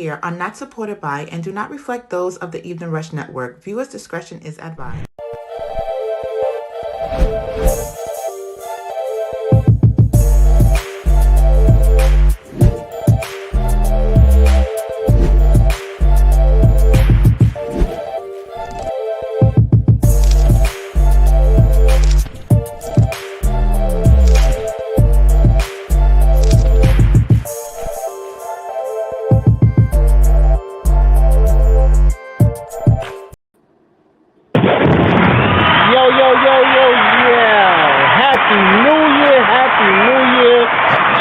here are not supported by and do not reflect those of the Evening Rush Network. Viewers' discretion is advised. Happy New Year,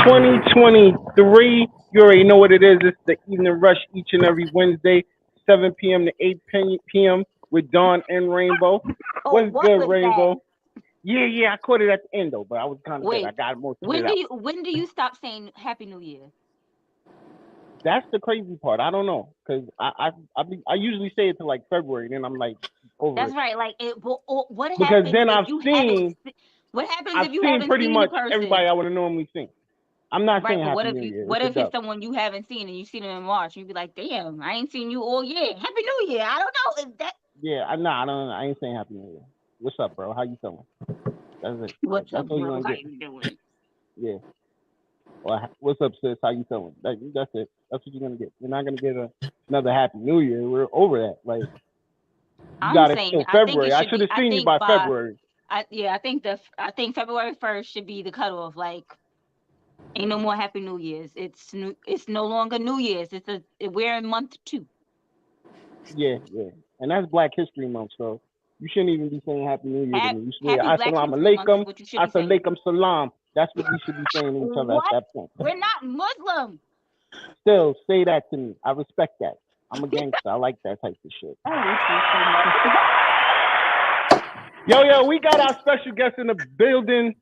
2023. You already know what it is. It's the Evening Rush each and every Wednesday, 7 p.m. to 8 p.m. with Dawn and Rainbow. What's good, Rainbow? That? Yeah, I caught it at the end though, but I was kind of good. I got most of it out. When do you stop saying Happy New Year? That's the crazy part. I don't know, because I usually say it to like February, and then I'm like over That's it. right. Like what because happens then if I've you seen. What happens I've if you seen haven't pretty seen much the person? Everybody I would have normally seen. I'm not saying Happy New Year. What if it's someone you haven't seen and you see them in March? You'd be like, damn, I ain't seen you all year. Happy New Year. I don't know. Is that? Yeah, I don't. I ain't saying Happy New Year. What's up, bro? How you feeling? That's it. What's That's up, all bro? you How get. you doing? Yeah. Well, what's up, sis? How you feeling? That's it. That's what you're gonna get. You're not gonna get another Happy New Year. We're over that. Like, you got it till February. I should have seen you by February. I think February 1st should be the cutoff. Like, ain't no more Happy New Year's. It's no longer New Year's. We're in month 2. Yeah, and that's Black History Month, so you shouldn't even be saying Happy New Year to me. You should say Assalamu alaikum, Assalamualaikum salam. That's what we should be saying to each other at that point. We're not Muslim. Still, say that to me. I respect that. I'm a gangster. I like that type of shit. Yo, we got our special guest in the building.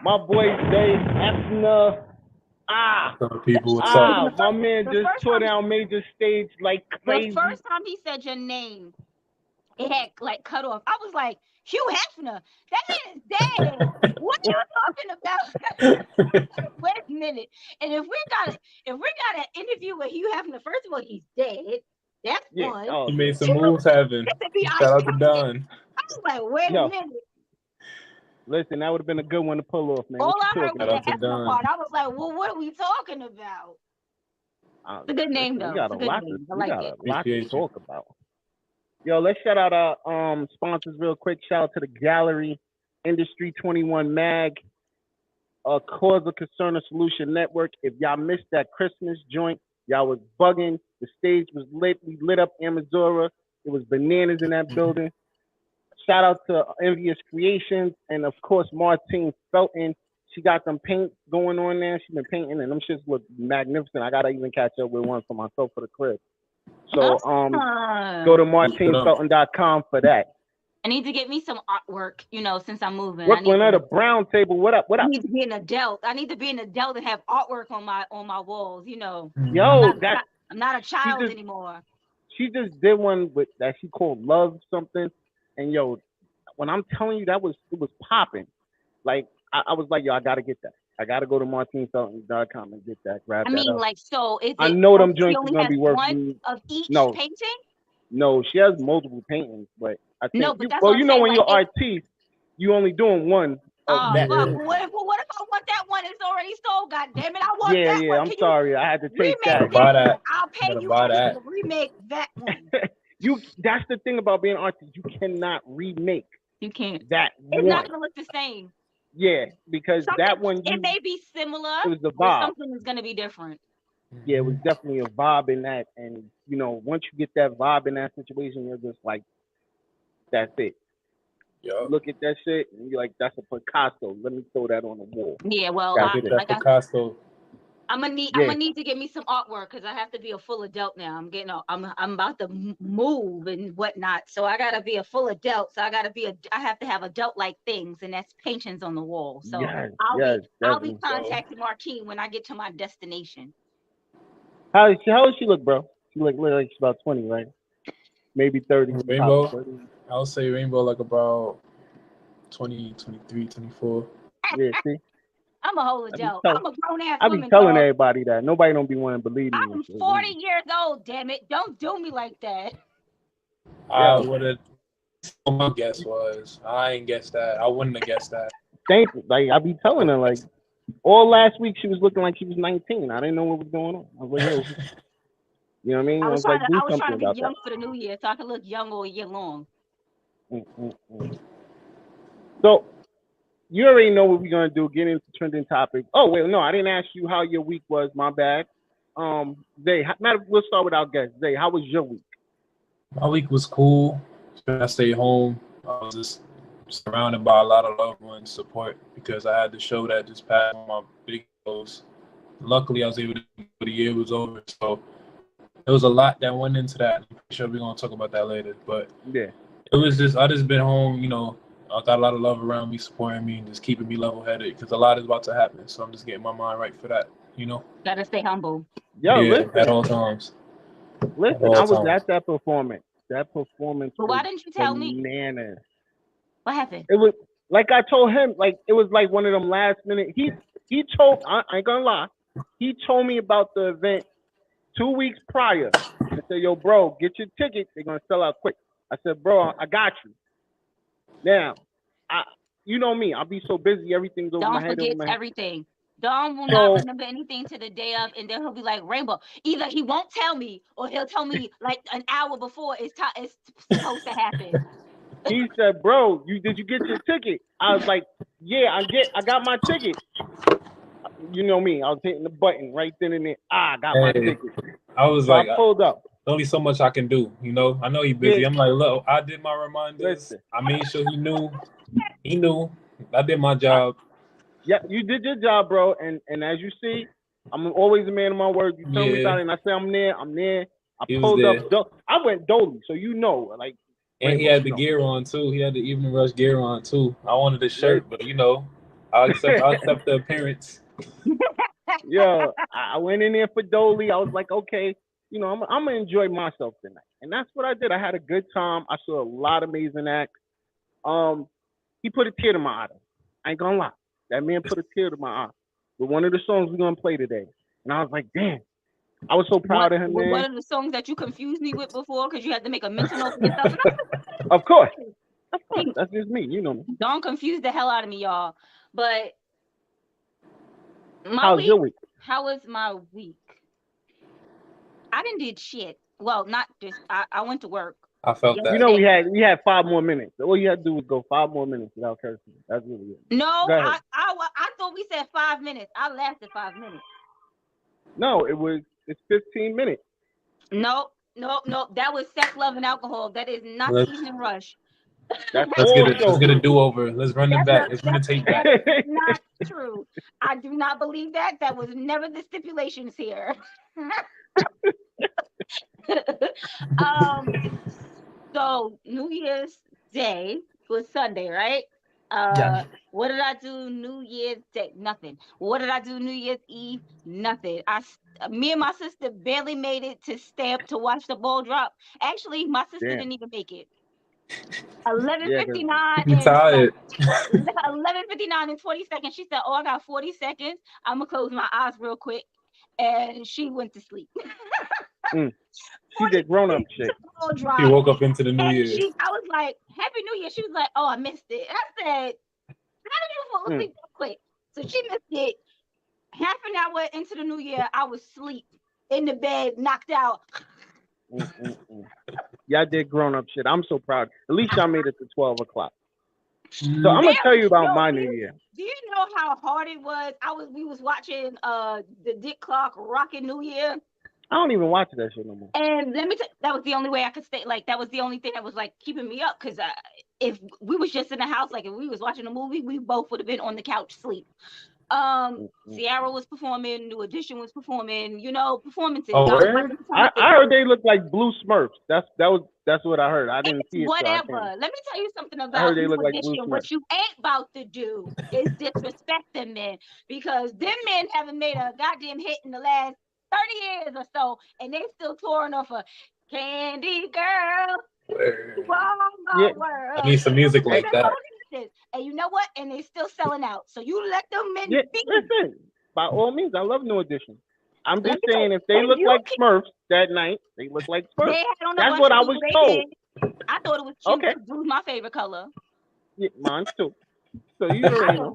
My boy Xai Hefner. What's up? My man just tore down major stage like crazy. The first time he said your name, it had like cut off. I was like, Hugh Hefner. That man is dead. What are you talking about? Wait a minute. And if we got an interview with Hugh Hefner, first of all, he's dead. That's one. He made some moves happen. Shout out to Don. I was like, wait a minute. Listen, that would have been a good one to pull off, man. All I heard was the Hefner part. I was like, well, what are we talking about? It's a good name, though. We got a lot to talk about. Yo, let's shout out our sponsors real quick. Shout out to the Gallery, Industry 21 Mag, Cause of Concern Solution Network. If y'all missed that Christmas joint, y'all was bugging. The stage was lit. We lit up Amazora. It was bananas in that building. Shout out to Envious Creations and, of course, Martine Felton. She got some paint going on there. She's been painting, and them shits look magnificent. I got to even catch up with one for myself for the crib. So go to martinefelton.com for that. I need to get me some artwork, since I'm moving. Brooklyn at a brown table. What up? I need to be an adult. I need to be an adult and have artwork on my walls, Yo, I'm not a child anymore. She just did one with that she called Love something. And yo, when I'm telling you it was popping. Like I was like, yo, I gotta get that. I gotta go to martinefelton.com and get that. Grab that up. Like, so is it? I know them joints are gonna be worth one of each painting? No, she has multiple paintings, but I think when you're artiste, you only doing one. What if I want that one? It's already sold. God damn it, I want that one. Yeah, I'm sorry, I had to take that. That. I'll pay you to remake that one. That's the thing about being an artist. You cannot remake. You can't. That it's not gonna look the same. Yeah, because that one it may be similar. It was the vibe. Something is gonna be different. Yeah, it was definitely a vibe in that, and once you get that vibe in that situation, you're just like, that's it. Yo. Look at that shit, and you're like, that's a Picasso. Let me throw that on the wall. Yeah, well, Picasso. I'm gonna need to get me some artwork because I have to be a full adult now. I'm about to move and whatnot, so I gotta be a full adult. So I have to have adult like things, and that's paintings on the wall. So I'll be contacting Martine when I get to my destination. How does she look, bro? She look like she's about 20, right? Maybe 30. Rainbow. 30. I'll say Rainbow like about 20, 23, 24. Yeah, see. I'm a whole adult. I'm a grown ass I woman. be telling everybody that. Nobody don't be wanting to believe me. I'm 40 years old, damn it. Don't do me like that. My guess was. I ain't guessed that. I wouldn't have guessed that. Thank you. Like, I be telling her, like, all last week she was looking like she was 19. I didn't know what was going on. I was like, yo. You know what I mean? I was trying to be young that. for the new year so I could look young all year long. So, you already know what we're going to do. Get into trending topics. Oh, wait, no, I didn't ask you how your week was. My bad. Zay, we'll start with our guest. Zay, how was your week? My week was cool. I stayed home. I was just surrounded by a lot of loved ones support because I had to show that just passed on my videos. Luckily, I was able to do the year was over. So there was a lot that went into that. I'm pretty sure we're going to talk about that later. But yeah, it was just, I just been home, you know. I got a lot of love around me, supporting me, and just keeping me level-headed because a lot is about to happen. So I'm just getting my mind right for that, you know. Gotta stay humble. Yo, yeah, listen. At all times. Listen, I was at that performance. That performance. But why didn't you tell me? Bananas. What happened? It was like I told him. Like it was like one of them last minute. He told. I ain't gonna lie. He told me about the event 2 weeks prior. I said, "Yo, bro, get your tickets. They're gonna sell out quick." I said, "Bro, I got you." Now, you know me. I'll be so busy. Everything's over my head. Don't forget everything. Don will not remember anything to the day of, and then he'll be like, Rainbow, either he won't tell me or he'll tell me like an hour before it's supposed to happen. He said, "Bro, did you get your ticket?" I was like, "Yeah, I got my ticket." You know me. I was hitting the button right then and there. I got my ticket. I was so I pulled up. Only so much I can do, you know. I know he's busy. Yeah. I'm like, look, I did my reminders. Listen. I made sure he knew. He knew. I did my job. Yeah, you did your job, bro. And as you see, I'm always a man of my word. You tell me about it, and I say I'm there. I pulled up. I went dolly, so you know, like. And he had the gear on too. He had the evening rush gear on too. I wanted the shirt, but you know, I'll accept the appearance. Yo, I went in there for dolly. I was like, okay, you know, I'm gonna enjoy myself tonight, and that's what I did. I had a good time. I saw a lot of amazing acts. He put a tear to my eye. I ain't gonna lie. That man put a tear to my eye with one of the songs we're gonna play today, and I was like, damn. I was so proud of him, man. One of the songs that you confused me with before because you had to make a mental note for yourself. Of course. That's just me, you know. Don't confuse the hell out of me, y'all. But how's your week? How was my week? I didn't did shit. Well, not just I went to work. I felt that. You know, we had 5 more minutes. All you had to do was go 5 more minutes without cursing. That's really it. No, I thought we said 5 minutes. I lasted 5 minutes. No, it's 15 minutes. No. That was sex, love, and alcohol. That is not evening rush. Let's get a do-over. Let's run it back. Let's run the tape back. That's not true. I do not believe that. That was never the stipulations here. So New Year's Day was Sunday, right? Yeah. What did I do New Year's Day? Nothing. What did I do New Year's Eve? Nothing. Me and my sister barely made it to stay up to watch the ball drop. Actually, my sister didn't even make it. 11:59. You tired? 11:59 and 20 seconds. She said, "Oh, I got 40 seconds. I'm gonna close my eyes real quick," and she went to sleep. She did grown-up shit. She woke up into the New Year. I was like, "Happy New Year." She was like, "Oh, I missed it." I said, "How did you fall asleep so quick?" So she missed it. Half an hour into the New Year, I was asleep in the bed, knocked out. Y'all did grown-up shit. I'm so proud. At least y'all made it to 12 o'clock. So I'm gonna tell you about my New Year. Do you know how hard it was? We was watching the Dick Clark Rockin' New Year. I don't even watch that shit no more. And let me tell you, that was the only way I could stay. Like, that was the only thing that was like keeping me up. Because if we was just in the house, like if we was watching a movie, we both would have been on the couch sleep. Ciara was performing, New Edition was performing, you know, performances. Oh, I heard they look like blue Smurfs. That's what I heard. I didn't see it. Whatever. So let me tell you something about I heard they look like blue Edition. What you ain't about to do is disrespect them men, because them men haven't made a goddamn hit in the last 30 years or so, and they still touring off a Candy Girl. I need some music like that. this. And you know what? And they still selling out. So you let them men be. Listen, by all means, I love New Edition. I'm just Let me saying, tell if they you, look like Smurfs that night, they look like Smurfs. they had on a That's bunch what of I blue, was they told. did. I thought it was cute. Okay. Blue was my favorite color. Yeah, mine too. So you already know.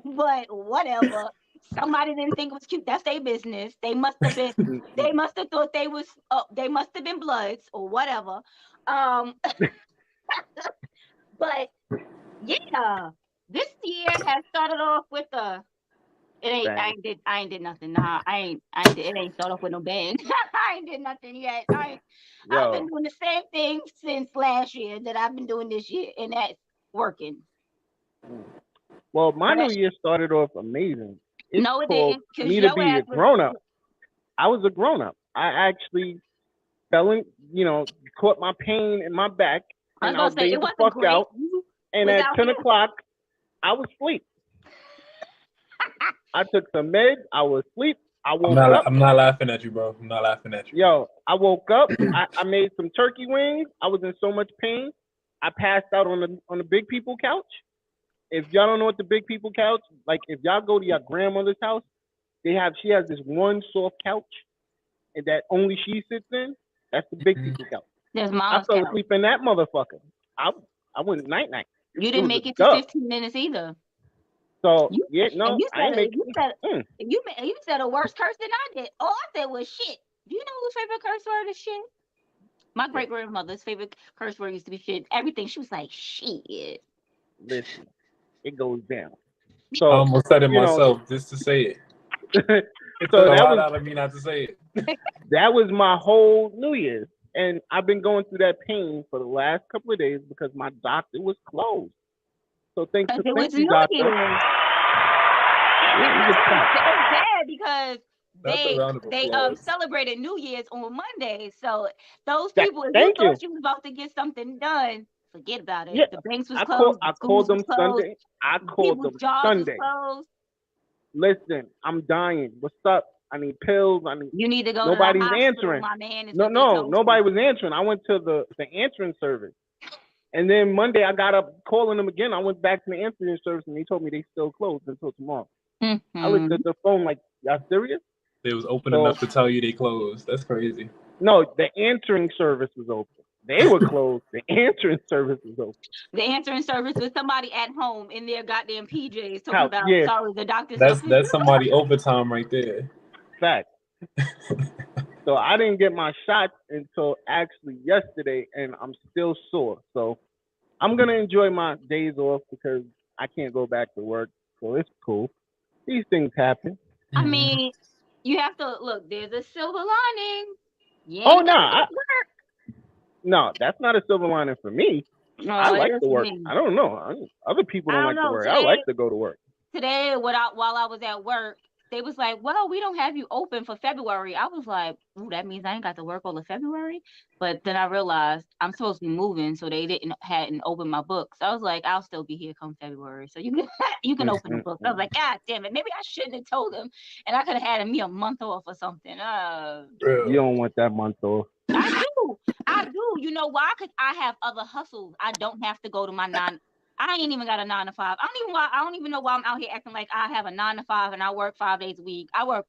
But whatever. Somebody didn't think it was cute. That's their business. They must have been. They must have thought they was. They must have been Bloods or whatever. But yeah, this year has started off with a. It ain't. I ain't did nothing. Nah, I ain't. It ain't started off with no bang. I ain't did nothing yet. I've been doing the same thing since last year that I've been doing this year, and that's working. Well, my New Year started off amazing. It's no, it called didn't. Me to be a grown up. I was a grown up. I actually fell in, caught my pain in my back, and I was laid the fuck out. And at 10 o'clock, I was asleep. I took some meds. I was asleep. I woke up. I'm not laughing at you, bro. I'm not laughing at you. Yo, I woke up. I made some turkey wings. I was in so much pain. I passed out on the big people couch. If y'all don't know what the big people couch, like if y'all go to your grandmother's house, she has this one soft couch, and that only she sits in. That's the big people couch. There's mom's I fell asleep in that motherfucker. I went night. You didn't make it to 15 minutes either. So you said a worse curse than I did. All I said was shit. Do you know whose favorite curse word is shit? My great grandmother's favorite curse word used to be shit. Everything. She was like, shit. Listen, it goes down. So I almost said it myself just to say it. So that was out of me not to say it. That was my whole New Year's, and I've been going through that pain for the last couple of days because my doctor was closed. So thank you, doctor. It was bad because they celebrated New Year's on Monday. So those people, if you thought you was about to get something done, forget about it. Yeah. The banks was closed. I called them Sunday. Listen, I'm dying. What's up? I need pills. You need to go. Nobody's to the hospital, answering. My man. Nobody was answering. I went to the answering service, and then Monday I got up calling them again. I went back to the answering service, and they told me they still closed until tomorrow. I looked at the phone like, y'all serious? They was open enough to tell you they closed. That's crazy. No, the answering service was open. They were closed. The answering service was open. The answering service was somebody at home in their goddamn PJs talking about, sorry, the doctor's That's somebody overtime right there. Fact. So I didn't get my shots until actually yesterday, and I'm still sore. So I'm going to enjoy my days off because I can't go back to work. So it's cool. These things happen. I mean, you have to look. There's a silver lining. Yeah. No, that's not a silver lining for me. No, I like to work. I don't know. Other people don't like to work. Today, I like to go to work. Today, while I was at work, they was like, well, we don't have you open for February. I was like, ooh, that means I ain't got to work all of February. But then I realized I'm supposed to be moving, so they hadn't opened my books. I was like, I'll still be here come February, so you can open the books. I was like, God damn it, maybe I shouldn't have told them, and I could have had me a month off or something. You don't want that month off. I do. You know why? Because I have other hustles. I don't have to go to my 9. I ain't even got a 9 to 5. I don't even know why I'm out here acting like I have a 9 to 5 and I work 5 days a week. I work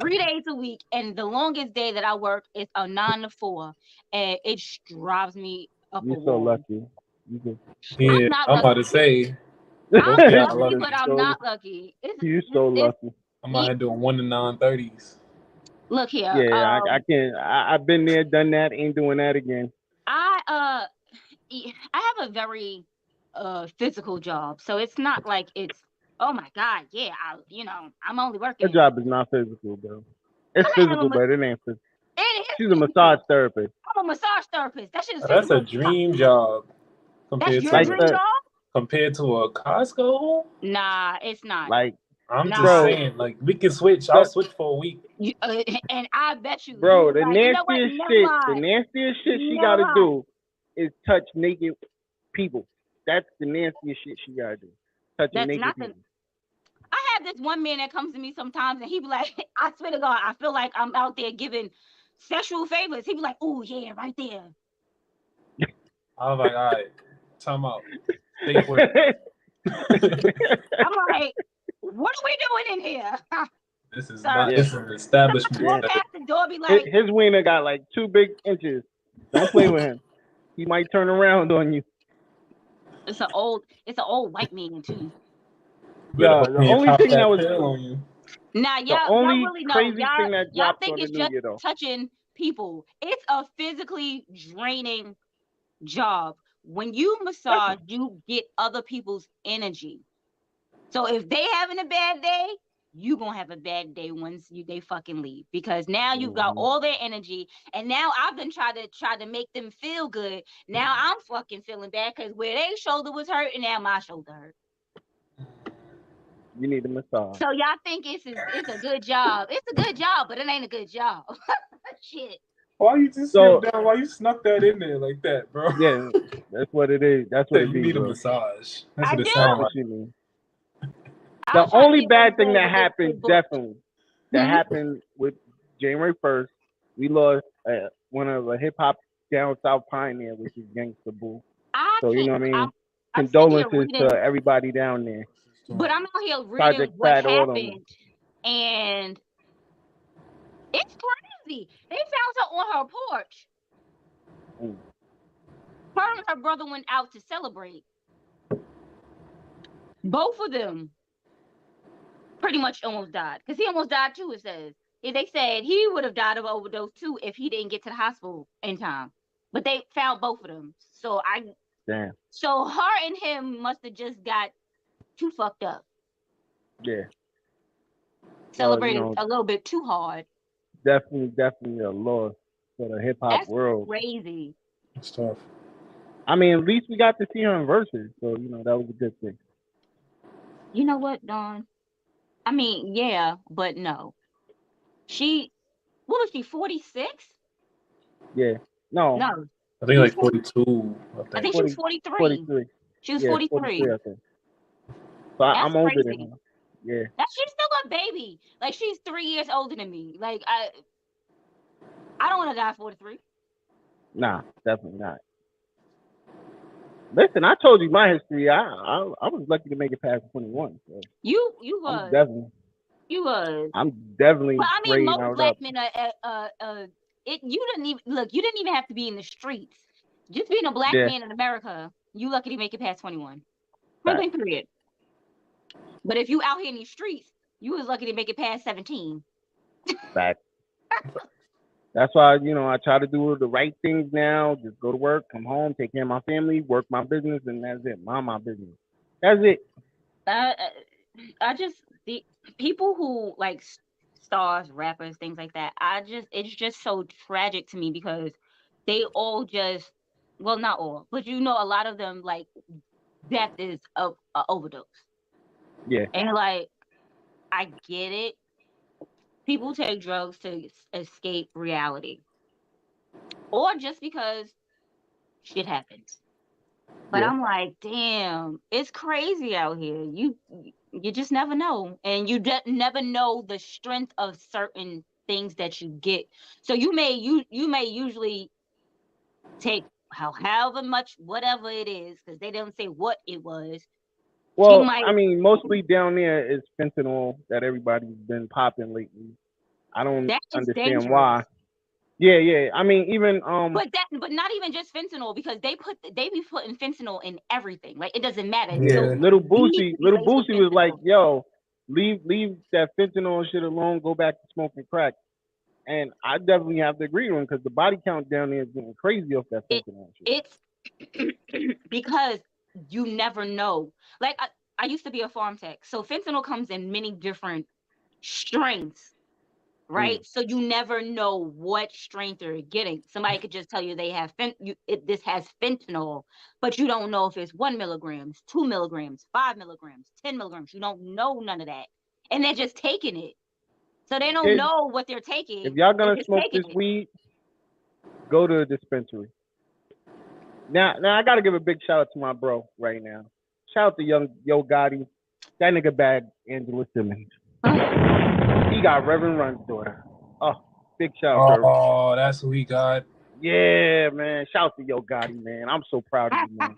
3 days a week, and the longest day that I work is a 9 to 4, and it drives me up. You're so lucky. Yeah, I'm about to say. I'm lucky, but I'm not lucky. You're so lucky. I'm out here doing 1 to 9:30s. Look here. Yeah, I can't. I've been there, done that. Ain't doing that again. I have a very physical job, so it's not like it's, oh my God, yeah, I'm only working. Her job is not physical, bro. It's physical, but it ain't physical. She's a massage therapist. I'm a massage therapist. That shit is That's a dream job. That's your dream job? Compared to a Costco? Nah, it's not. Like, I'm just saying, like, we can switch. I'll switch for a week. And I bet you, bro, the nastiest shit she gotta do is touch naked people. That's the nastiest shit she gotta do. Touching naked people. I have this one man that comes to me sometimes, and he be like, I swear to God, I feel like I'm out there giving sexual favors. He be like, oh yeah, right there. I was like, all right, time out. Safe word. I'm like, what are we doing in here? This is Sir. not. This is an establishment. Walk past the door, be like, his wiener got like 2 big inches. Don't play with him. He might turn around on you. it's an old white man too. Yeah, the only thing that was on you. Now, the y'all only really know. crazy thing that Y'all dropped think on the it's New just Year though. touching people. It's a physically draining job. When you massage, you get other people's energy. So if they having a bad day, you gonna have a bad day once they fucking leave, because now you've got all their energy, and now I've been trying to make them feel good. Now I'm fucking feeling bad because where their shoulder was hurt, and now my shoulder hurt. You need a massage. So y'all think it's a good job? It's a good job, but it ain't a good job. Shit. Why you just sit down? Why you snuck that in there like that, bro? Yeah, that's what it is. That's what it you is. need bro. a massage. That's I what it do. sounds What like. you mean. I The was trying to only get bad ready thing for that this happened, book. definitely, that happened with January 1st, we lost one of the hip hop down south pioneer, which is Gangsta Boo. So you know what I mean. I'm sitting here Condolences reading, to everybody down there. but I'm out here reading Project what Fat, all of them. happened, and it's crazy. They found her on her porch. Her and her brother went out to celebrate. Both of them pretty much almost died, because he almost died too. It says they said he would have died of overdose too if he didn't get to the hospital in time. But they found both of them. So Damn. So her and him must have just got too fucked up. Yeah. Celebrated a little bit too hard. Definitely a loss for the hip hop world. Crazy. It's tough. I mean, at least we got to see her in verses, so you know that was a good thing. You know what, Dawn? I mean, yeah, but no. What was she, 46? Yeah. No. I think like 42. I think she was 43. 43. She was 43. 43, I think. So I'm older than her. Yeah. She's still a baby. Like, she's 3 years older than me. Like, I don't want to die 43. Nah, definitely not. Listen, I told you my history. I was lucky to make it past 21. So you was. You was. I'm definitely. But I mean, most black men you didn't even have to be in the streets. Just being a black man in America, you lucky to make it past 21. Period. But if you out here in these streets, you was lucky to make it past 17. Fact. That's why, I try to do the right things now. Just go to work, come home, take care of my family, work my business, and that's it. Mind my business. That's it. The people who like stars, rappers, things like that, it's just so tragic to me, because they all just, well, not all, but a lot of them, like, death is a overdose. Yeah. And like, I get it. People take drugs to escape reality, or just because shit happens. But I'm like, damn, it's crazy out here. You just never know, and you never know the strength of certain things that you get. So you may usually take however much, whatever it is, because they don't say what it was. Well, I mean, mostly down there is fentanyl that everybody's been popping lately. I don't understand dangerous. Why. Yeah. I mean, even but not even just fentanyl, because they be putting fentanyl in everything. Like, it doesn't matter. Yeah. So Little Boosie was like, "Yo, leave that fentanyl shit alone. Go back to smoking crack." And I definitely have to agree with him, because the body count down there is getting crazy off that fentanyl shit. It's because you never know. Like, I used to be a farm tech, so fentanyl comes in many different strengths. Right? So you never know what strength you're getting. Somebody could just tell you they have this has fentanyl, but you don't know if it's 1 milligram, 2 milligrams, 5 milligrams, 10 milligrams. You don't know none of that. And they're just taking it. So they don't know what they're taking. If y'all gonna smoke this weed, go to a dispensary. Now I gotta give a big shout out to my bro right now. Shout out to young Yo Gotti. That nigga bagged Angela Simmons. He got Reverend Run's daughter. Oh, big shout out to her. Oh, that's who he got. Yeah, man. Shout out to Yo Gotti, man. I'm so proud of you, man.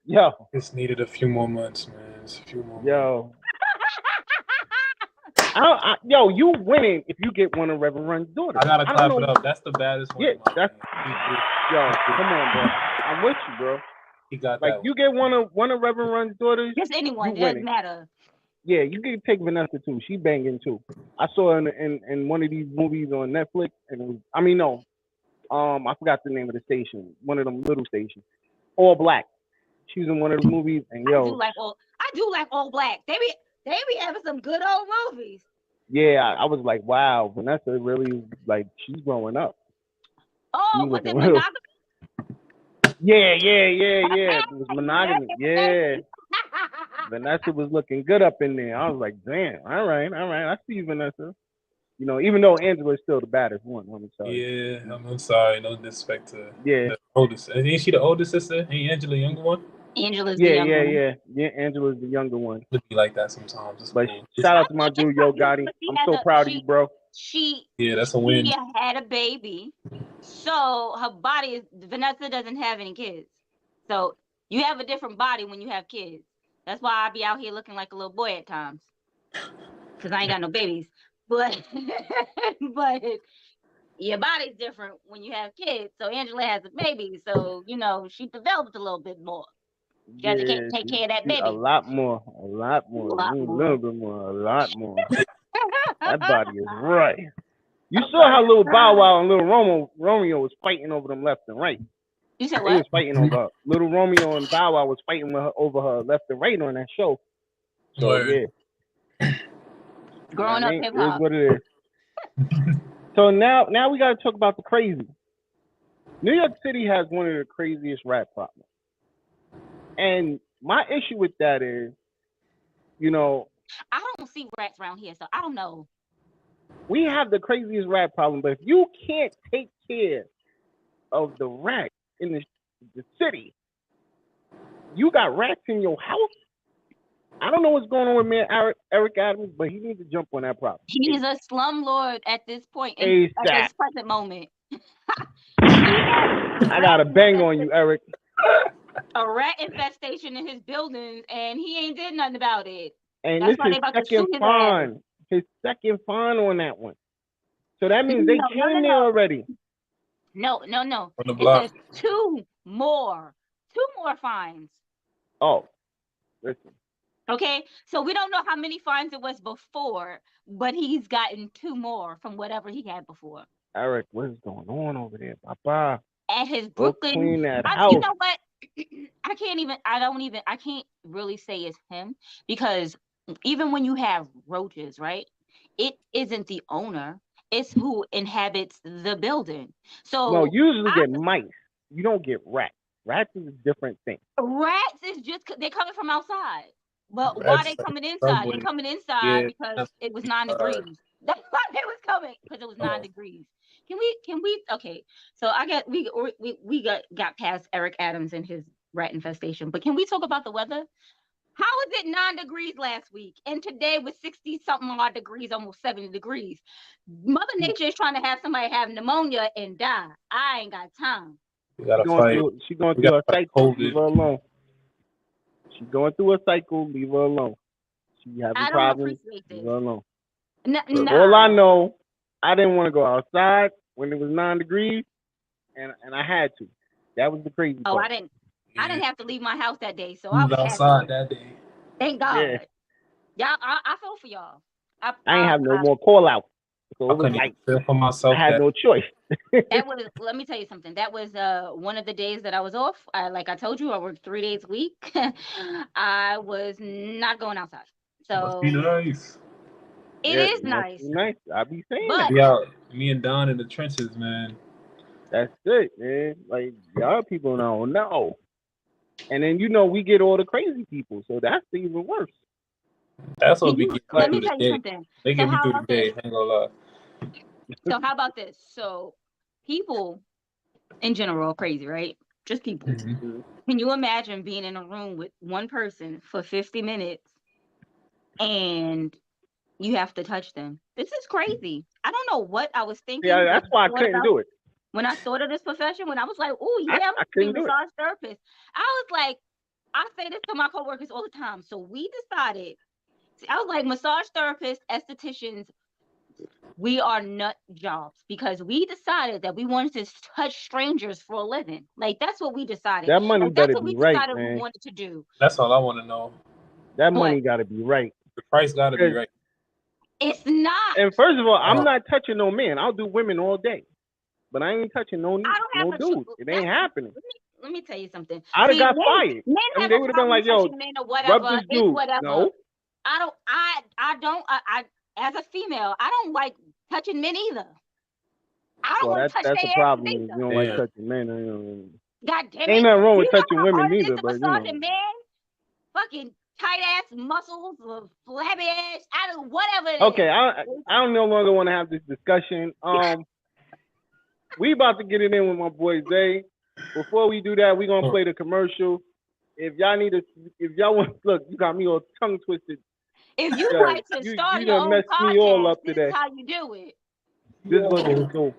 Yo. Just needed a few more months, man. Just a few more Yo. Yo, you winning if you get one of Reverend Run's daughters. I gotta clap it up. That's the baddest one. Yeah, that's yo. Come on, bro. I'm with you, bro. He got like that you get one of Reverend Run's daughters. Just anyone, doesn't matter. Yeah, you can take Vanessa too. She banging too. I saw her in one of these movies on Netflix, and it was, I mean, no, I forgot the name of the station. One of them little stations, All Black. She was in one of the movies, and yo, I do like All Black. They be having some good old movies. Yeah, I was like, wow, Vanessa really like she's growing up. Oh, was it monogamy? Yeah. It was monogamy. Yeah. Vanessa was looking good up in there. I was like, damn, all right. I see you, Vanessa. You know, even though Angela is still the baddest one. I'm sorry. Yeah, I'm sorry. No disrespect to the oldest. Ain't she the oldest sister? Ain't Angela the younger one? Angela's the younger one. Yeah, Angela's the younger one. It'd be like that sometimes. It's but cool. Shout out to my dude, Yo Gotti. I'm so proud of you, bro. That's a win. She had a baby, so her body is. Vanessa doesn't have any kids, so you have a different body when you have kids. That's why I be out here looking like a little boy at times, because I ain't got no babies. But your body's different when you have kids. So Angela has a baby, so you know she developed a little bit more. She has to take care of that baby. A lot more. A little bit more. A lot more. That body is right. You saw how little Bow Wow and little Romeo was fighting over them left and right. You said what? They was fighting over little Romeo and Bow Wow was fighting over her left and right on that show. So yeah. Growing up hip hop. Is what it is. So now we gotta talk about the crazy. New York City has one of the craziest rap problems. And my issue with that is, you know, I don't see rats around here, so I don't know. We have the craziest rat problem, but if you can't take care of the rats in the city, you got rats in your house. I don't know what's going on with man Eric Adams, but he needs to jump on that problem. He's a slumlord at this point, at this present moment. I got a bang on you, Eric. A rat infestation in his buildings, and he ain't did nothing about it. And that's this is his second fine on that one. So that means they came there already. No. On the block. It says two more fines. Oh, listen. Okay, so we don't know how many fines it was before, but he's gotten 2 more from whatever he had before. Eric, what is going on over there, Papa? At his Brooklyn, clean that house. You know what? I can't really say it's him, because even when you have roaches, right? It isn't the owner, it's who inhabits the building. So no, you usually get mice. You don't get rats. Rats is a different thing. Rats is just they're coming from outside. But why are they coming inside? They're coming inside because it was 9 degrees. That's why they was coming, because it was 9 degrees. Can we? Okay, so we got past Eric Adams and his rat infestation, but can we talk about the weather? How was it 9 degrees last week, and today was 60 something odd degrees, almost 70 degrees? Mother Nature is trying to have somebody have pneumonia and die. I ain't got time. She's going through a cycle. Leave her alone. She's going through a cycle. Leave her alone. She having problems. Leave her alone. All I know, I didn't want to go outside when it was 9 degrees, and I had to. That was the crazy part. I didn't have to leave my house that day, so I was outside that day. Thank God. Yeah. Y'all, I feel for y'all. I ain't have no more call out. So I couldn't even feel for myself. I had no choice. Let me tell you something. That was one of the days that I was off. Like I told you, I worked 3 days a week. I was not going outside. So must be nice. It is nice. Nice. I be saying that. Yeah, me and Don in the trenches, man. That's it, man. Like y'all people don't know. And then we get all the crazy people, so that's even worse. That's what we get let me tell you something. They get me through the day. I ain't gonna lie. So how about this? So people in general are crazy, right? Just people. Mm-hmm. Can you imagine being in a room with one person for 50 minutes and you have to touch them? This is crazy. I don't know what I was thinking. Yeah, that's why I couldn't do it. When I started this profession, when I was like, oh yeah, I'm a massage therapist, I was like, I say this to my coworkers all the time. So we decided. See, I was like, massage therapists, estheticians, we are nut jobs because we decided that we wanted to touch strangers for a living. Like that's what we decided. That money Like, better that's what be we right, decided we man. wanted to do. That's all I want to know. That What? money got to be right. The price got to be right. It's not. And first of all, I'm not touching no man. I'll do women all day, but I ain't touching no dude. It ain't happening. Let me tell you something. I'd have got fired. Men I mean, have they a would have been problem like, "Yo, touching men or whatever. rub this It's dude." whatever. No, I as a female, I don't like touching men either. I don't want to touch that's their a problem. ass If either. you don't like touching men. God damn it. Ain't nothing wrong with You know touching how women hard it is neither, to but you massage know. a man? Fucking tight ass muscles, flabby ass, I don't whatever it is. Okay, I don't no longer want to have this discussion. We about to get it in with my boy Zay. Before we do that, we gonna play the commercial. If y'all want, look, you got me all tongue twisted. If you like to start you your done own messed me all podcast, up this today. is how you do it. This is what you do.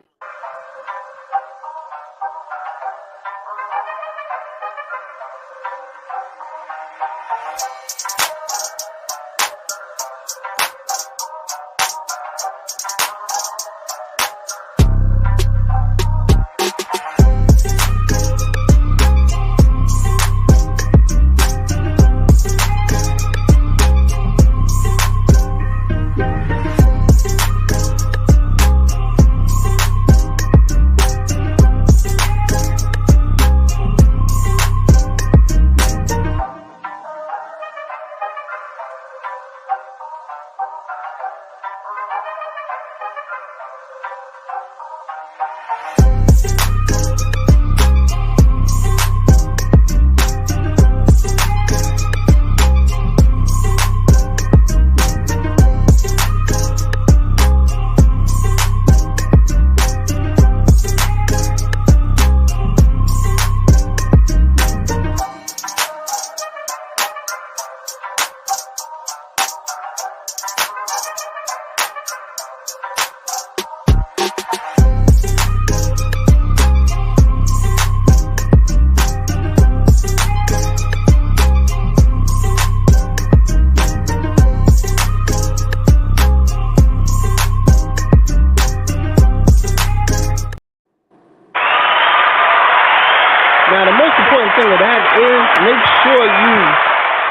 Now, the most important thing of that is make sure you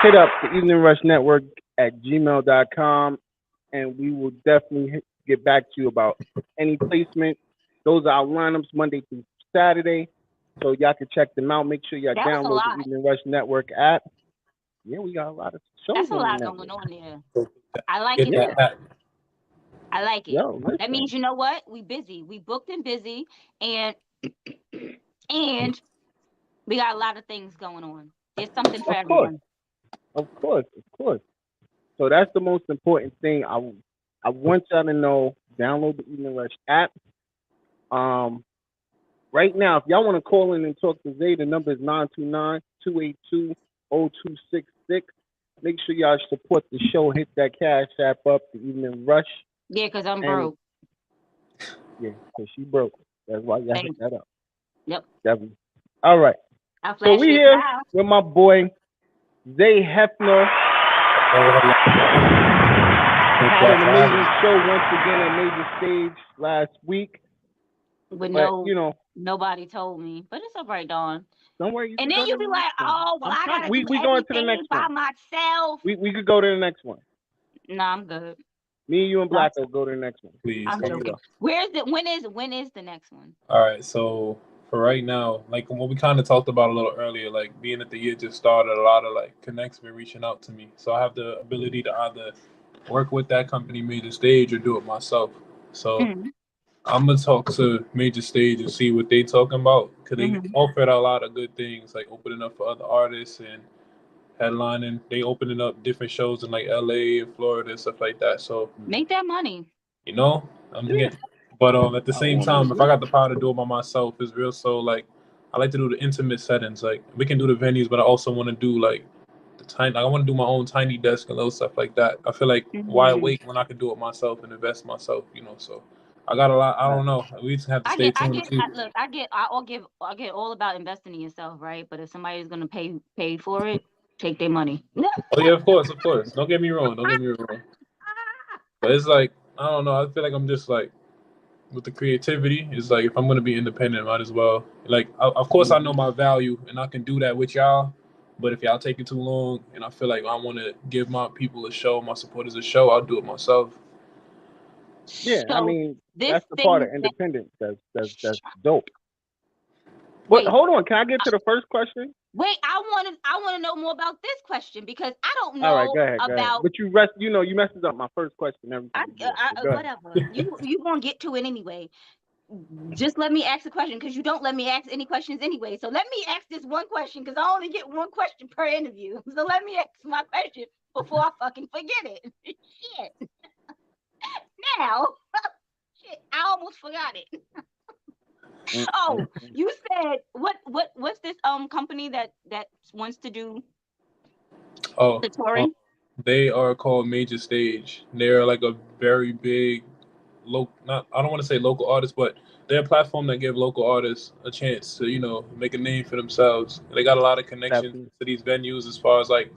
hit up the Evening Rush Network at gmail.com, and we will definitely get back to you about any placement. Those are our lineups Monday through Saturday, so y'all can check them out. Make sure y'all download the Evening Rush Network app. Yeah, we got a lot of shows. That's a lot going on there. I like it. Yeah. I like it. Yo, that means, you know what? We busy. We booked and busy, and we got a lot of things going on. There's something for everyone. Of course. So that's the most important thing. I want y'all to know, download the Evening Rush app. Right now, if y'all want to call in and talk to Zay, the number is 929-282-0266. Make sure y'all support the show. Hit that cash app up, the Evening Rush. Yeah, because I'm broke. Yeah, because she broke. That's why y'all hit that up. Yep. Definitely. All right. So we here with my boy, Xai Hefner. Had an amazing show once again at Major Stage last week. Nobody told me, but it's all right, Dawn. Don't worry. And then you be like, "Oh, well, I gotta do going to the next by one. myself." We could go to the next one. No, I'm good. Me, you, and Black will go to the next one. Please. I'm joking. When is the next one? All right, so for right now, like what we kind of talked about a little earlier, like being that the year just started, a lot of like connects been reaching out to me. So I have the ability to either work with that company, Major Stage, or do it myself. So I'm gonna talk to Major Stage and see what they talking about, because they offered a lot of good things, like opening up for other artists and headlining. They opening up different shows in like LA and Florida and stuff like that. So make that money. You know, I'm getting. But at the same time, if I got the power to do it by myself, it's real. So like, I like to do the intimate settings. Like we can do the venues, but I also want to do like the tiny. Like, I want to do my own tiny desk and little stuff like that. I feel like why wait when I can do it myself and invest myself? You know, so I got a lot. I don't know. We just have to stay tuned. I get all about investing in yourself, right? But if somebody's gonna pay for it, take their money. Oh yeah, of course. Don't get me wrong. But it's like, I don't know. I feel like I'm just like, with the creativity, it's like, if I'm gonna be independent, I might as well. Like, of course, I know my value, and I can do that with y'all. But if y'all take it too long, and I feel like I want to give my people a show, my supporters a show, I'll do it myself. Yeah, So I mean, this that's the thing part of independence. That's dope. But hold on, can I get to the first question? Wait, I want to know more about this question because I don't know All right, go ahead. about. But you messes up my first question every time. Whatever. You gonna get to it anyway. Just let me ask a question because you don't let me ask any questions anyway. So let me ask this one question because I only get one question per interview. So let me ask my question before I fucking forget it. Shit. Now, shit, I almost forgot it. Oh, you said what's this company that wants to do the touring? They are called Major Stage. They're like a very big I don't want to say local artists, but they're a platform that give local artists a chance to, make a name for themselves. They got a lot of connections to these venues as far as like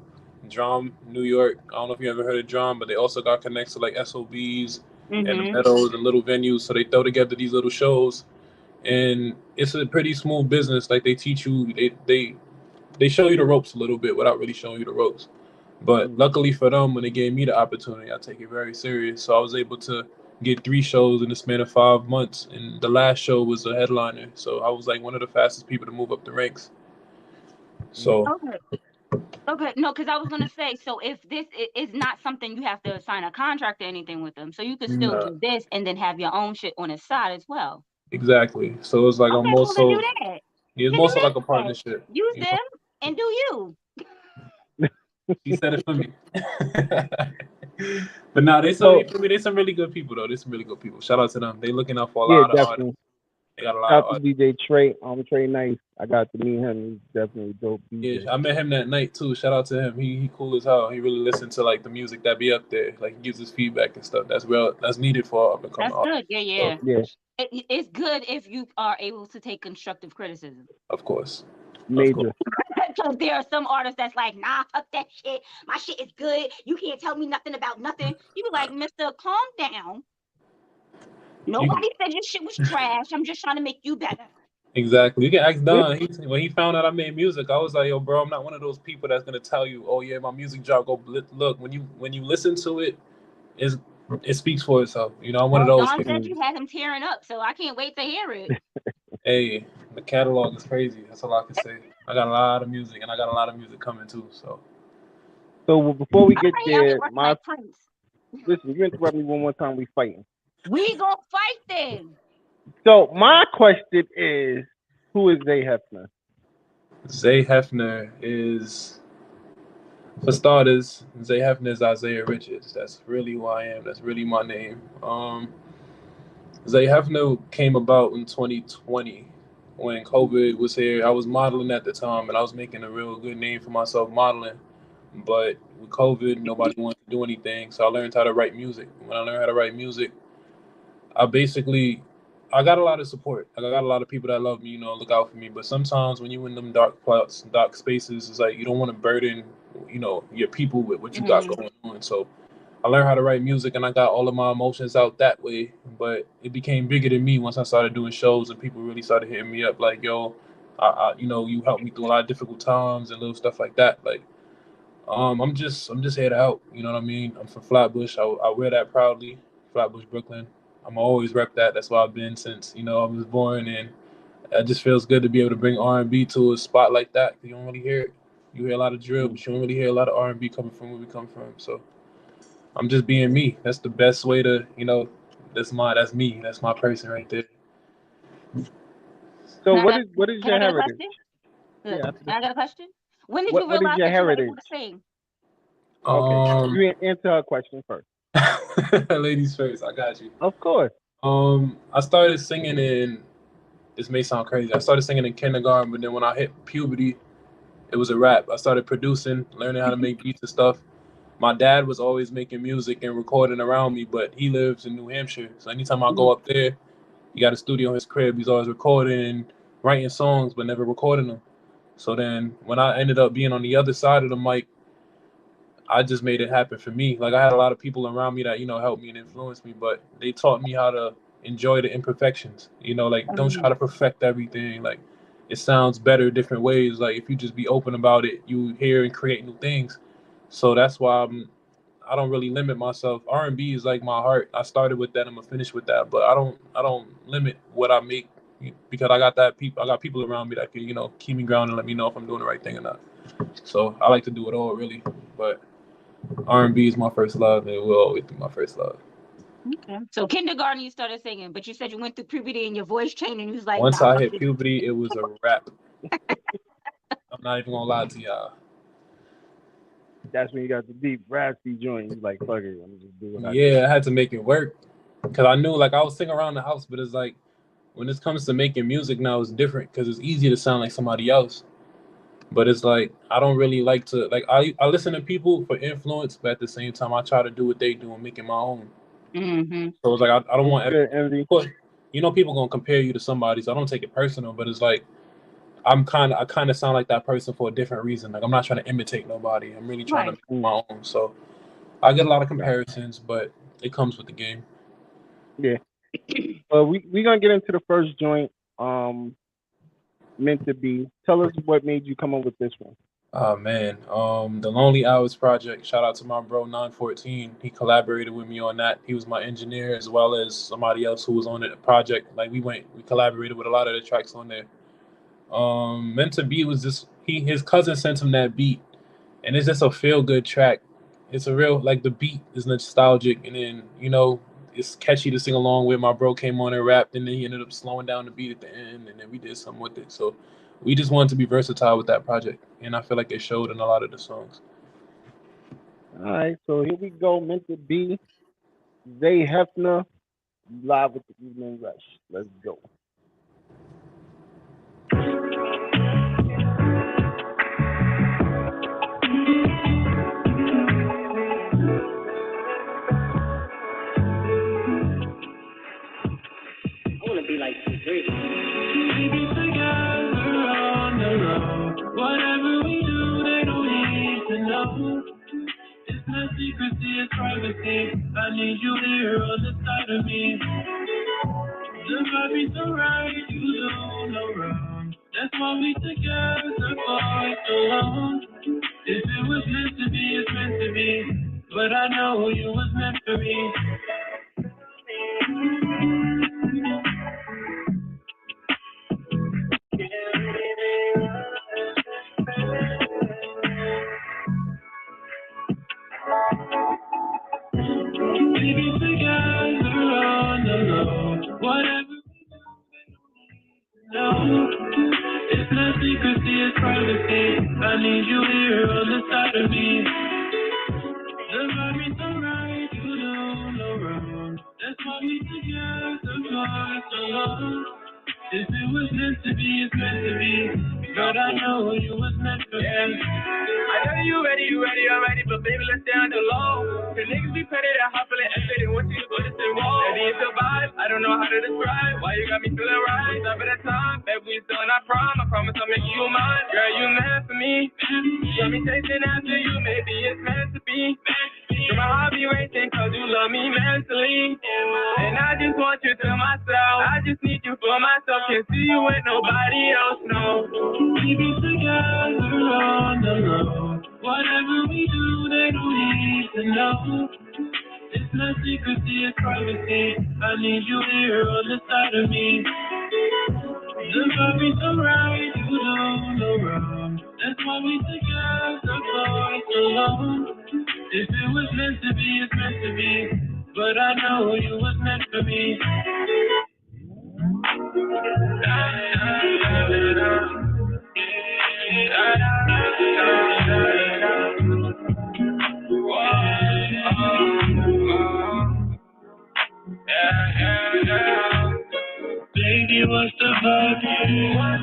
Drum, New York. I don't know if you ever heard of Drum, but they also got connects to like SOBs and the Meadows and little venues. So they throw together these little shows, and it's a pretty smooth business. Like, they teach you, they show you the ropes a little bit without really showing you the ropes. But luckily for them, when they gave me the opportunity, I take it very serious. So I was able to get 3 shows in the span of 5 months, and the last show was a headliner. So I was like one of the fastest people to move up the ranks. So okay, no, because I was gonna say, so if this is not something you have to sign a contract or anything with them, so you could still do this and then have your own shit on the side as well. Exactly. So it's like I'm more so. Do that. It's more so like a partnership. Use them and do you. He said it for me. But nah, they some really good people though. They some really good people. Shout out to them. They looking out for a lot of artists. They got a lot of artists. DJ Trey, Trey Nice. I got to meet him. He's definitely dope DJ. Yeah, I met him that night too. Shout out to him. He cool as hell. He really listened to like the music that be up there. Like, he gives us feedback and stuff. That's needed for up and coming artists. That's good. Yeah. It's good if you are able to take constructive criticism. Of course. Major. Because there are some artists that's like, nah, fuck that shit. My shit is good. You can't tell me nothing about nothing. You be like, mister, calm down. Nobody said your shit was trash. I'm just trying to make you better. Exactly. You can ask Don. When he found out I made music, I was like, yo, bro, I'm not one of those people that's gonna tell you, oh yeah, my music job go look. When you listen to it, it speaks for itself. I'm one of those. Don said you had him tearing up, so I can't wait to hear it. Hey, the catalog is crazy. That's all I can say. I got a lot of music, and I got a lot of music coming too. So before we get there, listen, you interrupt me one more time, we fighting. We gonna fight then. So my question is, who is Xai Hefner? Xai Hefner is, for starters, Xai Hefner is Isaiah Richards. That's really who I am. That's really my name. Xai Hefner came about in 2020 when COVID was here. I was modeling at the time, and I was making a real good name for myself modeling. But with COVID, nobody wanted to do anything, so I learned how to write music. When I learned how to write music, I got a lot of support. I got a lot of people that love me, look out for me. But sometimes when you in them dark spaces, it's like you don't want to burden, your people with what you got going on. So I learned how to write music, and I got all of my emotions out that way. But it became bigger than me once I started doing shows, and people really started hitting me up like, yo, you helped me through a lot of difficult times and little stuff like that. Like, I'm just here to help. You know what I mean? I'm from Flatbush. I wear that proudly. Flatbush, Brooklyn. I'm always rep that. That's why I've been since I was born, and it just feels good to be able to bring R&B to a spot like that. You don't really hear it. You hear a lot of drill, but you don't really hear a lot of R&B coming from where we come from. So I'm just being me. That's the best way to, that's me. That's my person right there. So what is your heritage? I got a question. When did you realize that you were able to sing? Okay, you answer her question first. Ladies first, I got you. Of course. I started singing this may sound crazy. I started singing in kindergarten, but then when I hit puberty, it was a rap. I started producing, learning how to make beats and stuff. My dad was always making music and recording around me, but he lives in New Hampshire. So anytime I go up there, he got a studio in his crib. He's always recording, writing songs, but never recording them. So then when I ended up being on the other side of the mic, I just made it happen for me. Like I had a lot of people around me that, helped me and influenced me, but they taught me how to enjoy the imperfections, like don't try to perfect everything. Like it sounds better different ways. Like if you just be open about it, you hear and create new things. So that's why I don't really limit myself. R&B is like my heart. I started with that. I'm gonna finish with that, but I don't limit what I make because I got people around me that can, keep me grounded and let me know if I'm doing the right thing or not. So I like to do it all really, but R&B is my first love, and it will always be my first love. Okay. So kindergarten, you started singing, but you said you went through puberty and your voice changed, and you was like, once I hit puberty, it was a wrap. I'm not even gonna lie to y'all. That's when you got the deep raspy joint. You like, fuck it, I'm just doing. I had to make it work because I knew like I was singing around the house, but it's like when it comes to making music now, it's different because it's easy to sound like somebody else. But it's like I don't really like to like I listen to people for influence, but at the same time I try to do what they do and make it my own. Mm-hmm. So it's like I don't want envy. People gonna compare you to somebody, so I don't take it personal. But it's like I kind of sound like that person for a different reason. Like I'm not trying to imitate nobody. I'm really trying to make my own. So I get a lot of comparisons, but it comes with the game. Yeah. We gonna get into the first joint. Meant to Be. Tell us what made you come up with this one. Oh man, the Lonely Hours project. Shout out to my bro 914. He collaborated with me on that. He was my engineer as well as somebody else who was on the project. Like we collaborated with a lot of the tracks on there. Meant to Be was just his cousin sent him that beat, and it's just a feel good track. It's a real the beat is nostalgic, and then it's catchy to sing along with. My bro came on and rapped, and then he ended up slowing down the beat at the end, and then we did something with it. So we just wanted to be versatile with that project, and I feel like it showed in a lot of the songs. All right, so here we go. Meant to Be. Xai Hefner, live with the Evening Rush. Let's go. Secrecy is privacy. I need you here on the side of me. The vibe is so right, you don't know wrong. That's why we together for so long. If it was meant to be, it's meant to be. But I know you was meant for me. Baby, together on the road. Whatever we do, no. It's not secrecy, it's privacy. I need you here on the side of me. The vibe is so right, you don't know wrong. That's why we together for so long. If it was meant to be, it's meant to be. But I know you was meant for me. I know you ready, I'm ready, but baby, let's stay on the low. The niggas be petty, they're hopping and effort, and want you to go to the wall. Baby, it's a vibe, I don't know how to describe why you got me feeling right. Stop at a time, baby, we still not prom. I promise I'll make you mine. Girl, you meant for me. Got me chasing after you, maybe it's meant to be. You're my hobby racing, cause you love me mentally. And I just want you to myself. I just need you for myself. Can't see you with nobody else, no. We be together on the road. Whatever we do, they don't need to know. It's not secrecy, it's privacy. I need you here on the side of me. The vibe is so right, you don't know wrong. That's why we together for so long. If it was meant to be, it's meant to be. But I know you was meant for me. Baby, what's the vibe? You want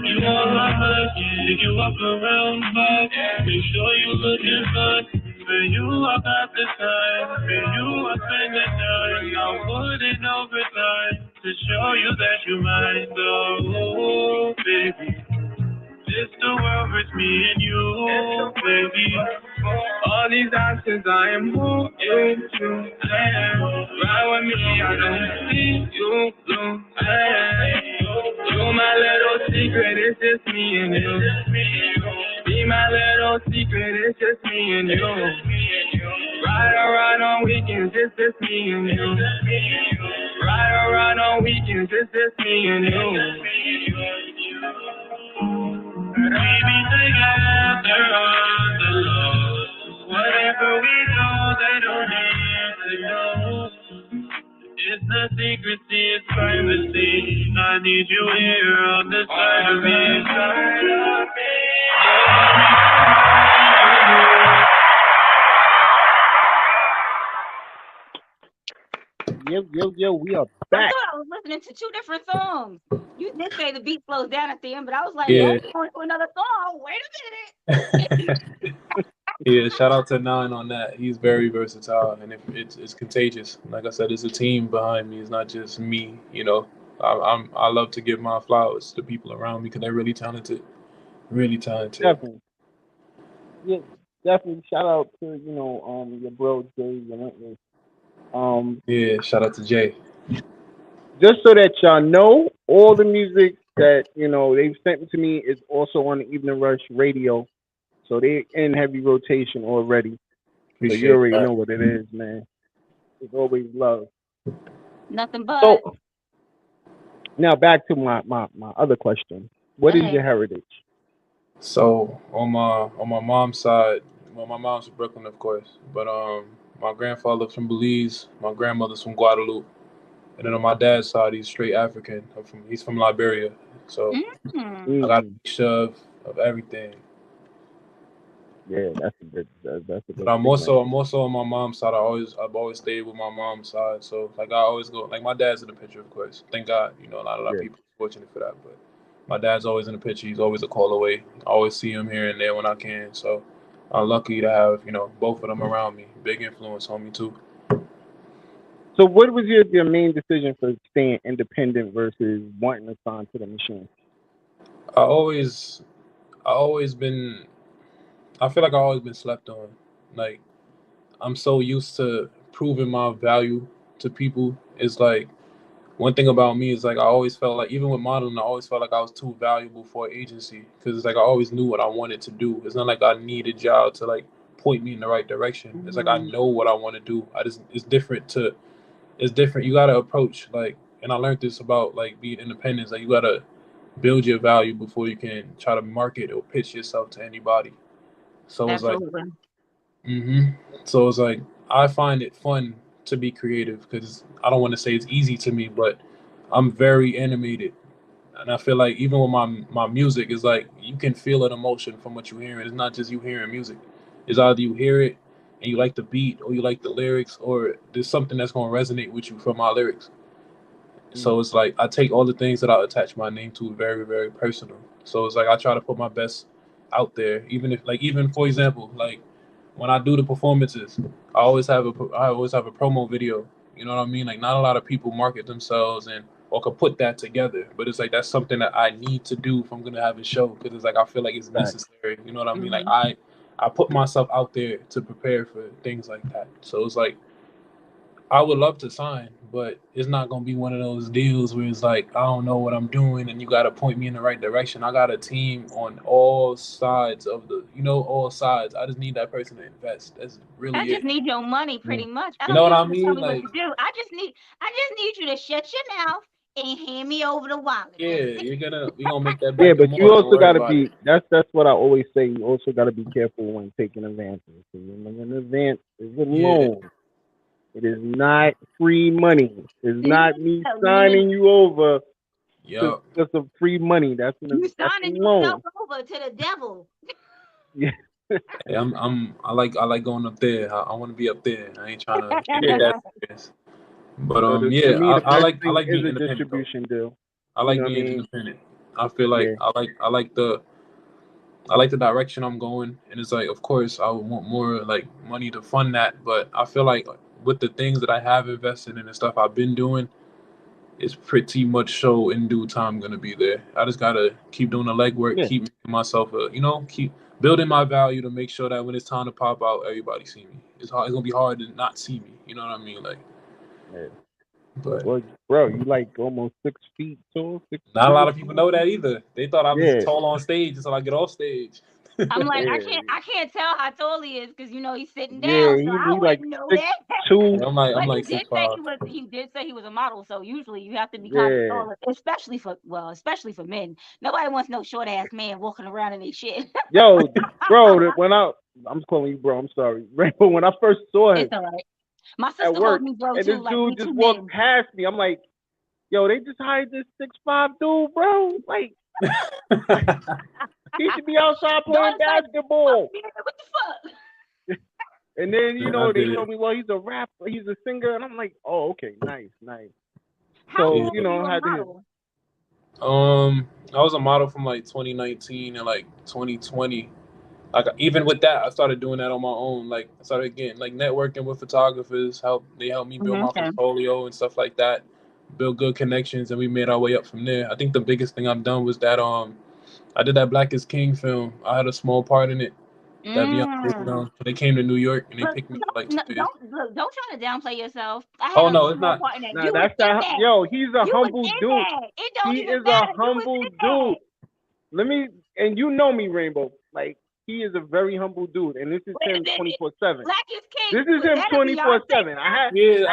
my vibe? Pick you up around 5. Make sure you looking fine. For you, I got the time. For you, I spend the time. I'll put in overtime to show you that you mind. Oh, baby, it's the world for just me and you, baby. All these options, I am who you choose. Ride with me, I don't see you blue. You my little secret, it's just me and you. Be my little secret, it's just me and you. Ride around on weekends, it's just me and you. Ride around on weekends, it's just me and you. We be together on the low. Whatever we do, they don't need to know. It's not secrecy, it's privacy. I need you here on the side of me, side of me. Yo, we are I back. thought I was listening to two different songs. You did say the beat slows down at the end, but I was like, Yeah. oh, going to another song. Wait a minute. Yeah, shout out to Nine on that. He's very versatile, and it's contagious. Like I said, it's a team behind me. It's not just me. You know, I love to give my flowers to people around me because they're really talented. Really talented. Definitely. Yeah, definitely. Shout out to your bro Jay Relentless. Yeah, shout out to Jay. Just so that y'all know, all the music that they've sent to me is also on the Evening Rush Radio, so they're in heavy rotation already. Appreciate so you already that. know what it is, man. It's always love. Nothing but. So now back to my other question. What is your heritage? So on my mom's side, well, my mom's from Brooklyn, of course, but my grandfather's from Belize, my grandmother's from Guadeloupe, and then on my dad's side, he's straight African. He's from Liberia, so I got a mixture of everything. Yeah, that's a good. But I'm also on my mom's side. I've always stayed with my mom's side, so like I always go. Like my dad's in the picture, of course. Thank God, not a lot of people are fortunate for that, but my dad's always in the picture. He's always a call away. I always see him here and there when I can. So I'm lucky to have both of them around me. Big influence on me too. So what was your main decision for staying independent versus wanting to sign to the machine? I feel like I've always been slept on. Like I'm so used to proving my value to people. It's like one thing about me is like I always felt like, even with modeling, I always felt like I was too valuable for an agency because it's like I always knew what I wanted to do. It's not like I needed y'all to like point me in the right direction. It's like I know what I want to do. It's different. You gotta approach and I learned this about like being independent. Like you gotta build your value before you can try to market or pitch yourself to anybody. So Absolutely. So it's like I find it fun to be creative because I don't want to say it's easy to me, but I'm very animated, and I feel like even with my music, is like you can feel an emotion from what you hear. It's not just you hearing music. It's either you hear it and you like the beat, or you like the lyrics, or there's something that's going to resonate with you from my lyrics. So it's like I take all the things that I attach my name to very, very personal. So it's like I try to put my best out there, even for example, like when I do the performances, I always have a promo video. You know what I mean? Like not a lot of people market themselves or could put that together, but it's like that's something that I need to do if I'm gonna have a show, because it's like I feel like it's necessary. You know what I mean? Like I put myself out there to prepare for things like that. So it's like I would love to sign, but it's not gonna be one of those deals where it's like I don't know what I'm doing and you gotta point me in the right direction. I got a team on all sides of all sides. I just need that person to invest. That's really I just need your money, pretty much. I You know don't what I need you to mean? tell me what to do. I just need you to shut your mouth and hand me over the wallet. Yeah, we gonna make that. Yeah, but you also gotta be. That's what I always say. You also gotta be careful when taking advances. An advance is a loan. It is not free money. It's not me signing you over to some free money. That's you signing yourself over to the devil. Yeah. Hey, I like going up there. I want to be up there. I ain't trying to get that serious. But I like being independent. Distribution deal. I like being independent. I feel like I like the direction I'm going, and it's like, of course, I would want more like money to fund that, but I feel like with the things that I have invested in and stuff I've been doing, it's pretty much show in due time gonna be there. I just gotta keep doing the legwork, keep making myself keep building my value to make sure that when it's time to pop out, everybody see me. It's gonna be hard to not see me. You know what I mean? Like, but well, bro, you like almost 6 feet tall. Not a lot of people know that either. They thought I was tall on stage until I get off stage. I'm like, I can't tell how tall he is because he's sitting down, Yeah, so I he wouldn't like know 6'2". that. I'm But like 6'5". he did say he was a model, so usually you have to be kind of taller, especially for men. Nobody wants no short ass man walking around in their shit. Yo, bro, I'm calling you bro, I'm sorry. But when I first saw him It's all right. My sister at work, called me bro and too. this Like, dude just walked past me, I'm like, yo, they just hired this 6'5" dude, bro. Like, he should be outside playing basketball. What the fuck? And then they told me, well, he's a rapper, he's a singer, and I'm like, oh, okay, nice. How So long I had to. model? I was a model from like 2019 and like 2020. Like even with that, I started doing that on my own. Like I started getting like networking with photographers. They helped me build my portfolio and stuff like that. Build good connections, and we made our way up from there. I think the biggest thing I've done was that I did that Black is King film. I had a small part in it. That Beyonce, they came to New York and they picked me up like 2 days. Don't try to downplay yourself. I had it's not. part in that. Nah, that's that. Yo, he's a humble dude. It don't He even is matter. a humble dude. And you know me, Rainbow. Like, he is a very humble dude, and this is him 24/7. Black is King. This is him 24/7. I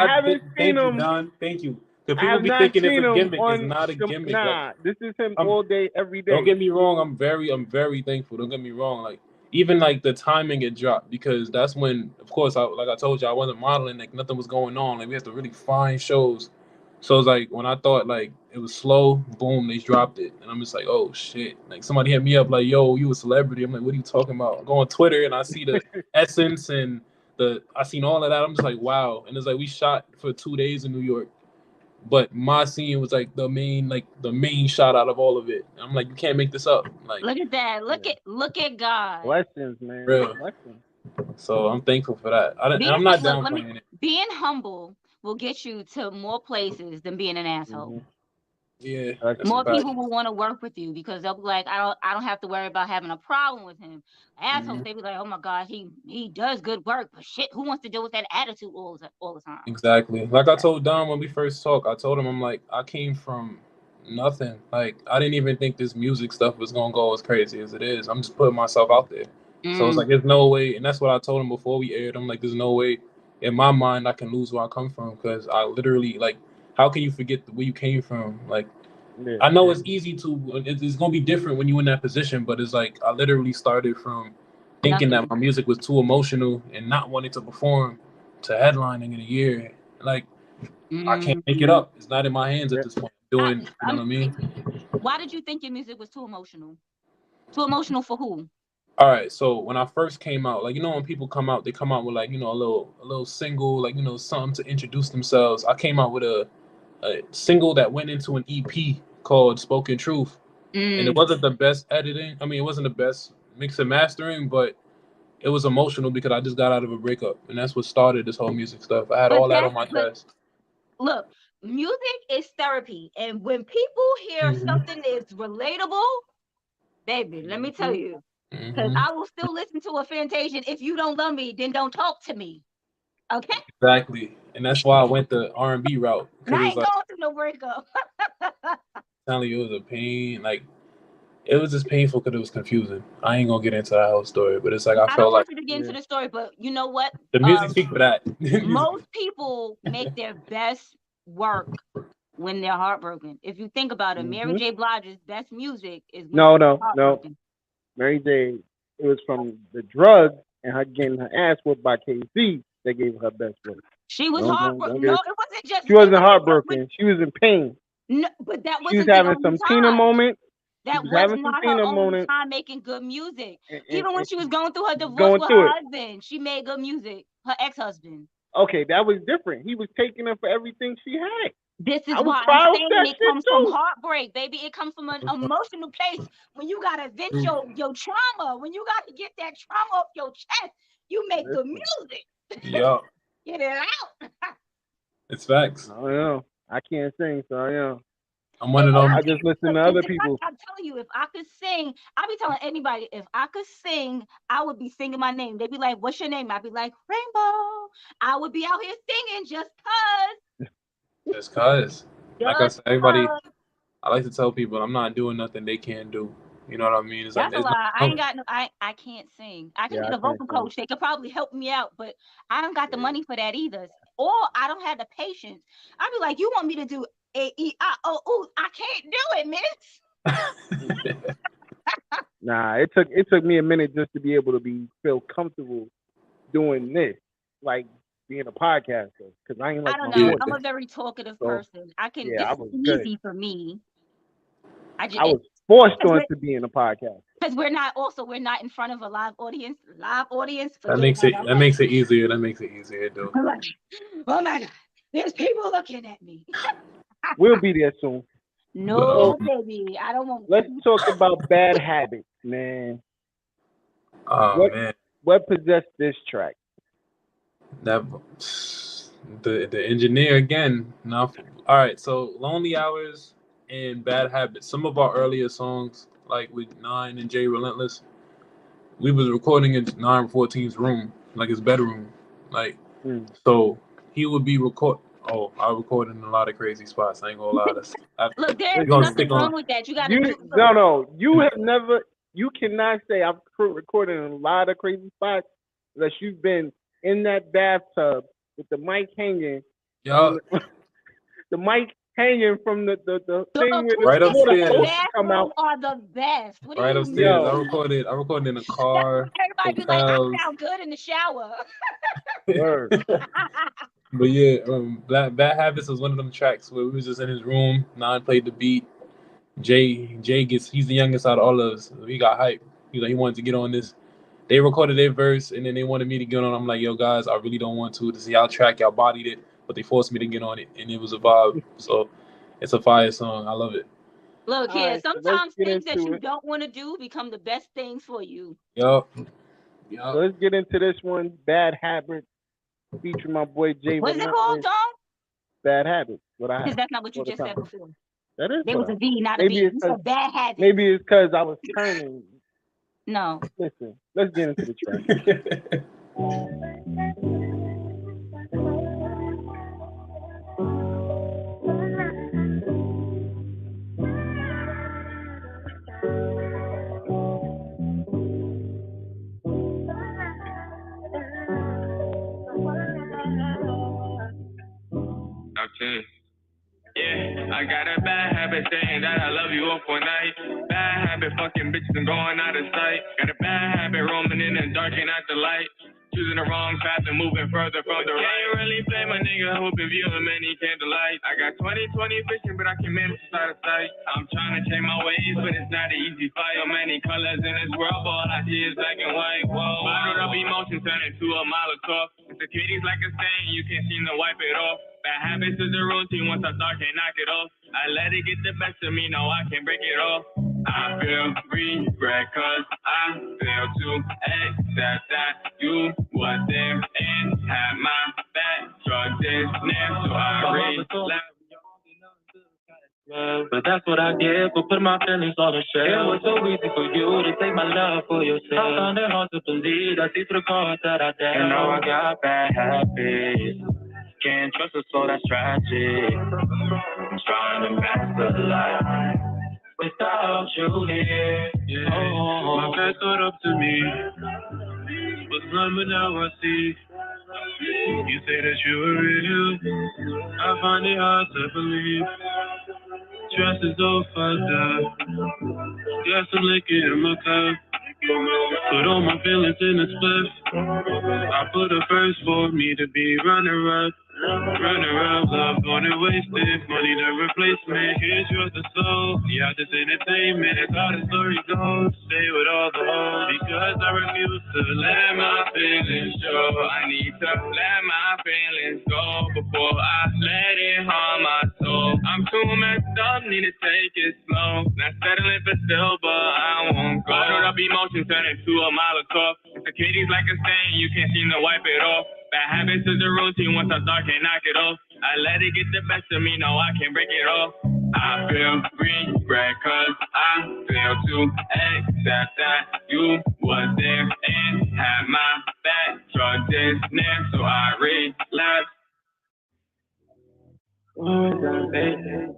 haven't seen him. Don. Thank you. I have not seen him It's not a gimmick. Nah, this is him all day, every day. Don't get me wrong. I'm very thankful. Don't get me wrong. Like even like the timing it dropped because that's when, of course, like I told you, I wasn't modeling. Like nothing was going on. Like we had to really find shows. So it's like when I thought like it was slow, boom, they dropped it, and I'm just like, oh shit! Like somebody hit me up like, yo, you a celebrity? I'm like, what are you talking about? I go on Twitter and I see the Essence and I seen all of that. I'm just like, wow! And it's like we shot for 2 days in New York. But my scene was like the main shot out of all of it. I'm like, you can't make this up. Like, look at that. Look at God. Blessings, man. Real. Blessings. So I'm thankful for that. I'm not downplaying it. Being humble will get you to more places than being an asshole. Yeah. More people will want to work with you because they'll be like, I don't have to worry about having a problem with him. Assholes, they be like, oh my God, he does good work, but shit, who wants to deal with that attitude all the time? Exactly. Like I told Don when we first talked, I told him, I'm like, I came from nothing. Like I didn't even think this music stuff was gonna go as crazy as it is. I'm just putting myself out there. So it's like there's no way, and that's what I told him before we aired. I'm like, there's no way in my mind I can lose where I come from because I literally like, how can you forget where you came from? Like, I know it's easy to, it's gonna be different when you're in that position, but it's like I literally started from thinking that my music was too emotional and not wanting to perform to headlining in a year. Like, I can't make it up. It's not in my hands at this point. You know what I mean? Why did you think your music was too emotional? Too emotional for who? All right, so when I first came out, like, when people come out, they come out with like, a little single, like, something to introduce themselves. I came out with a single that went into an EP called Spoken Truth. And it wasn't the best editing. I mean, it wasn't the best mix and mastering, but it was emotional because I just got out of a breakup. And that's what started this whole music stuff. I had all that on my chest. Look, music is therapy. And when people hear something that's relatable, baby, let me tell you, because I will still listen to a Fantasia. If you don't love me, then don't talk to me. Okay? Exactly. And that's why I went the R&B route. I ain't going through no breakup. Telling you, it was a pain. Like, it was just painful because it was confusing. I ain't gonna get into that whole story, but it's like I felt like. I don't want you to get into the story, but you know what? The music speaks for that. Most people make their best work when they're heartbroken. If you think about it, Mary J. Blige's best music is no. Mary J. It was from the drugs and her getting her ass whooped by KC that gave her best work. She was heartbroken. No, it wasn't just. She wasn't heartbroken. She was in pain. No, but that wasn't. She was having some Tina moment. That was not her only time making good music. Even when she was going through her divorce with her husband, she made good music. Her ex-husband. Okay, that was different. He was taking her for everything she had. This is why I'm saying it comes from heartbreak, baby. It comes from an emotional place. When you gotta vent your trauma, when you gotta get that trauma off your chest, you make good music. Yeah. Get it out. It's facts. I don't know. I can't sing, so yeah. I'm one of them. I just listen to other people. I'm telling you, if I could sing, I'll be telling anybody, if I could sing, I would be singing my name. They'd be like, what's your name? I'd be like, Rainbow. I would be out here singing just cause. Just cause. Like I said, everybody, I like to tell people I'm not doing nothing they can't do. You know what I mean? It's That's like, a lie. I ain't got no. I can't sing. I can get a vocal coach. They could probably help me out, but I don't got the money for that either. Or I don't have the patience. I'd be like, you want me to do A-E-I-O-U? I can't do it, miss. Nah, it took me a minute just to be able to feel comfortable doing this, like being a podcaster, because I ain't like. I don't know. I'm a very talkative person. I can. Yeah, it's easy for me. I was forced onto being a podcast because we're not in front of a live audience. That makes it easier. That makes it easier, though. I'm like, oh my God, there's people looking at me. We'll be there soon. No, baby, I don't want. Let's talk about bad habits, man. Man, what possessed this track? That the engineer again. No, all right. So Lonely Hours and Bad Habits. Some of our earlier songs, like with 9 and Jay Relentless, we was recording in 914's room, like his bedroom, like. So he would be I recorded in a lot of crazy spots. I ain't gonna lie. Look, there's nothing wrong with that. You gotta do. No. You have never. You cannot say I've recorded in a lot of crazy spots unless you've been in that bathtub with the mic hanging. Yeah. The mic hanging from the thing with right upstairs. Come out. Are the best. What right upstairs. I recorded in a car. Everybody be like, I sound good in the shower. But yeah, Bad Habits was one of them tracks where we was just in his room. 9 played the beat. Jay he's the youngest out of all of us. So he got hype. He wanted to get on this. They recorded their verse and then they wanted me to get on. I'm like, yo guys, I really don't want to. This is y'all track, y'all bodied it, but they forced me to get on it, and it was a vibe. So it's a fire song. I love it. Look here, sometimes things that you don't want to do become the best things for you. Yup. So let's get into this one. Bad Habits, featuring my boy Jay. What's it called, John? Bad Habits. Because that's not what you just said before. That is. There was a V, not a B. You said Bad Habits. Maybe it's because I was turning. No. Listen, let's get into the track. Okay. Yeah, I got a bad habit saying that I love you up one night. Bad habit fucking bitches and going out of sight. Got a bad habit roaming in the dark and at the light. Choosing the wrong path and moving further from the right. Can't really blame a nigga who been viewing many candlelight. I got 20/20 vision, but I can manage to start a sight. I'm trying to change my ways, but it's not an easy fight. So many colors in this world, but all I see is black and white. Whoa, bottled up emotion turn into a Molotov. Insecurity's like a stain, you can't seem to wipe it off. Bad habits is a routine, once I start, can't knock it off. I let it get the best of me, no, I can't break it off. I feel regret, cause I fail to accept that you was there and had my back. Drugged this name, so I relapsed. But that's what I get for putting my feelings on the shelf. It was so easy for you to take my love for yourself. I found it hard to believe I see through the cards that I dealt. And now I got bad habits. Can't trust a soul that's tragic. I'm trying to master life without you here. Yeah, my past caught up to me, but now I see. You say that you were real, I find it hard to believe. Trust is so fucked up. Got some liquor in my cup. Put all my feelings in a split. I put a first for me to be runner-up. Runner-up, love on it wasted. Money to replace me. Here's yours the soul. Yeah, just entertainment. It's how the story goes. Stay with all the hoes. Because I refuse to let my feelings show. I need to let my feelings go before I let it harm my soul. I'm too messed up, need to take it slow. Not settling for silver, I won't go. Bottled up emotions turn into a Molotov. Insecurity's like a stain, you can't seem to wipe it off. Bad habits is a routine, once I start, can't knock it off. I let it get the best of me, no, I can't break it off. I feel regret, cause I failed to accept that you was there and had my back. Drugs is near, so I relapsed. What was I thinking?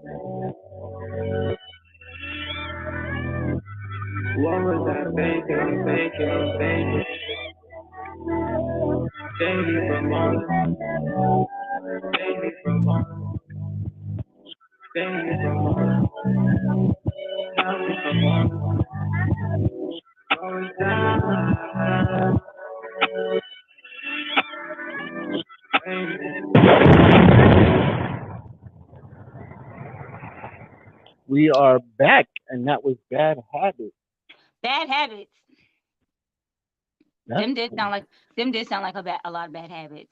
What was I thinking? I'm thinking. Save me from all. Save me from all. Save me from all. Save me from all. What was that? We are back, and that was Bad Habits. Bad habits. That's Them did sound like a lot of bad habits.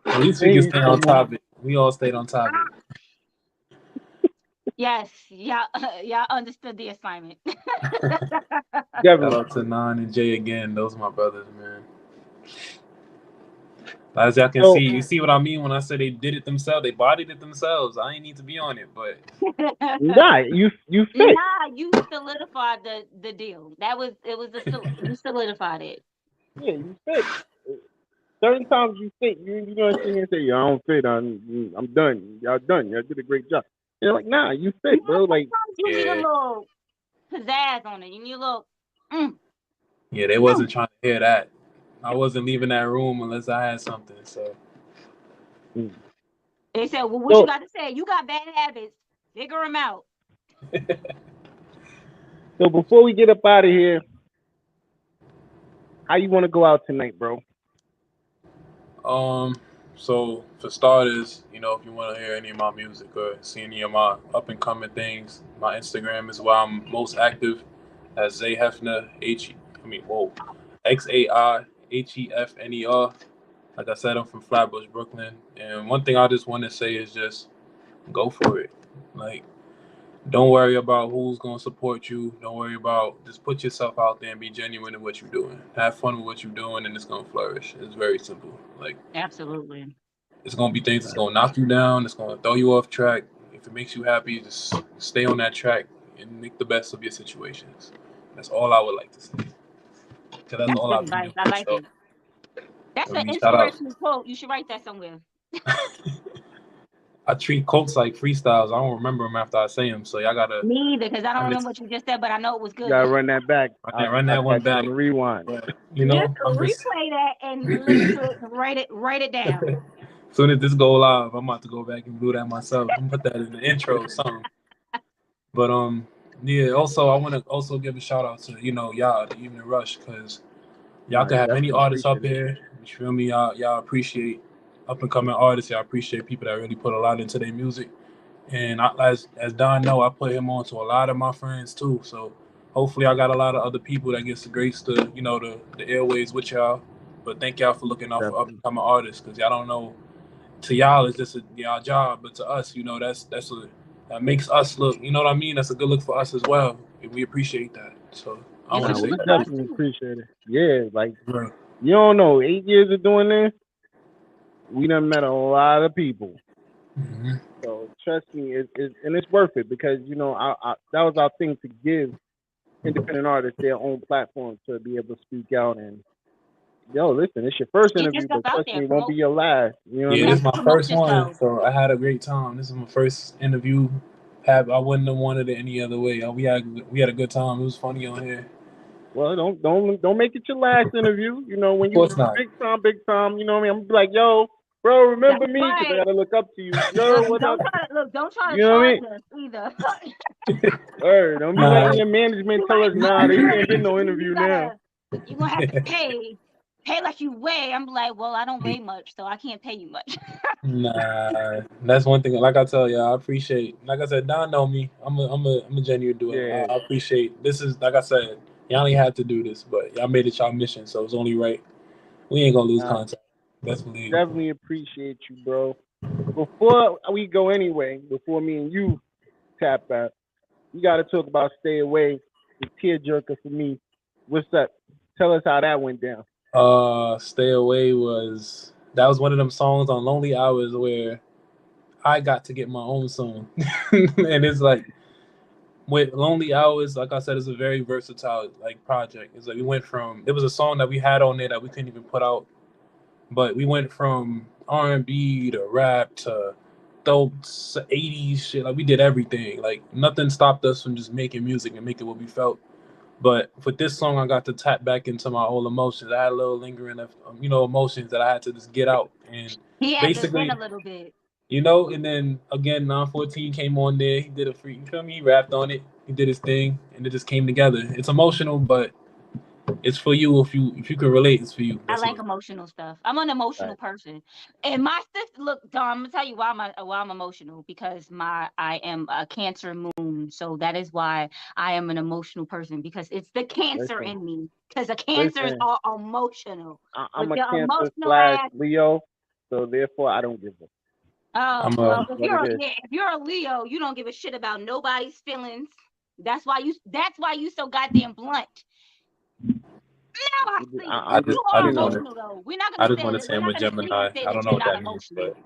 At least we can stay on topic. We all stayed on topic. Yes, y'all understood the assignment. Shout out to Nan and Jay again. Those are my brothers, man. As y'all can see, you see what I mean when I say they did it themselves. They bodied it themselves. I ain't need to be on it, but nah, you fit. Nah, you solidified the deal. You solidified it. Yeah, you fit. Certain times you fit. You know what I'm saying? Say, I don't fit. I'm done. Y'all done. Y'all did a great job. You're like, nah, you fit, bro. Like, you need a little pizzazz on it. You need a little. Yeah, they wasn't trying to hear that. I wasn't leaving that room unless I had something. So they said, "Well, what you got to say? You got bad habits. Figure them out." So before we get up out of here, how you want to go out tonight, bro? So for starters, you know, if you want to hear any of my music or see any of my up and coming things, my Instagram is where I'm most active as Xai Hefner, Xai Hefner. Like I said, I'm from Flatbush, Brooklyn. And one thing I just want to say is just go for it. Like, don't worry about who's going to support you. Don't worry about, just put yourself out there and be genuine in what you're doing. Have fun with what you're doing, and it's going to flourish. It's very simple. Like, absolutely. It's going to be things that's going to knock you down. It's going to throw you off track. If it makes you happy, just stay on that track and make the best of your situations. That's all I would like to say. Because that's all I've been doing. I like it. That's an inspirational quote. You should write that somewhere. I treat quotes like freestyles. I don't remember them after I say them, so y'all gotta. Me either, because I don't remember what you just said, but I know it was good. Yeah, run that back. Run that one back. On rewind. But, you know, replay that and listen to it. Write it down. As soon as this go live, I'm about to go back and do that myself. I'm gonna put that in the intro or something. But yeah. Also, I want to also give a shout out to y'all, the Evening Rush, because y'all can have any artists up here. You feel me? Y'all appreciate up and coming artists. Y'all appreciate people that really put a lot into their music. And as Don know, I put him on to a lot of my friends too. So hopefully I got a lot of other people that gets the grace to, the airways with y'all. But thank y'all for looking out for up and coming artists, because y'all don't know, to y'all it's just y'all job, but to us, that makes us look, you know what I mean? That's a good look for us as well. And we appreciate that. So I want to say definitely appreciate it. Yeah, like you don't know, 8 years of doing this, we done met a lot of people. Mm-hmm. So trust me, it's worth it, because that was our thing, to give independent artists their own platform to be able to speak out. And listen, it's your first interview, but trust me, it won't be your last. You know what I mean? This is my first one, so I had a great time. This is my first interview. I wouldn't have wanted it any other way. We had a good time. It was funny on here. Well, don't make it your last interview. When you big time. You know what I mean? I'm like, yo, bro, remember me? Because I gotta look up to you. Yo, what up? Don't try to charge us either. Don't be letting your management tell us, nah, they can't get no interview now. You're gonna have to pay like you weigh. I'm like, well, I don't weigh much, so I can't pay you much. Nah, that's one thing. Like I tell y'all, I appreciate. Like I said, Don know me. I'm a genuine dude. Yeah. I appreciate. This is, like I said, y'all ain't had to do this, but y'all made it y'all mission, so it's only right. We ain't gonna lose contact. Best believe. Definitely appreciate you, bro. Before we go anyway, before me and you tap out, you got to talk about Stay Away, the tearjerker for me. What's up? Tell us how that went down. Stay Away was that was one of them songs on Lonely Hours where I got to get my own song. And it's like with Lonely Hours, like I said, it's a very versatile like project. It's like we went from, it was a song that we had on there that we couldn't even put out, but we went from R&B to rap to dope 80s shit. Like we did everything. Like nothing stopped us from just making music and making what we felt. But with this song, I got to tap back into my old emotions. I had a little lingering, emotions that I had to just get out. And He had to basically, vent a little bit. and then again, 914 came on there. He did a free, you feel me? He rapped on it. He did his thing, and it just came together. It's emotional, but it's for you. If you can relate, it's for you. I like emotional stuff. I'm an emotional person, and my sister. Look, Don, I'm gonna tell you why I'm emotional, because I am a Cancer moon, so that is why I am an emotional person, because it's the Cancer in me. Because the Cancers are emotional. I'm a Cancer / Leo, so therefore I don't give a. Oh, well, if you're a Leo, you don't give a shit about nobody's feelings. That's why you so goddamn blunt. I just want to say I'm a Gemini. I don't know what that means, but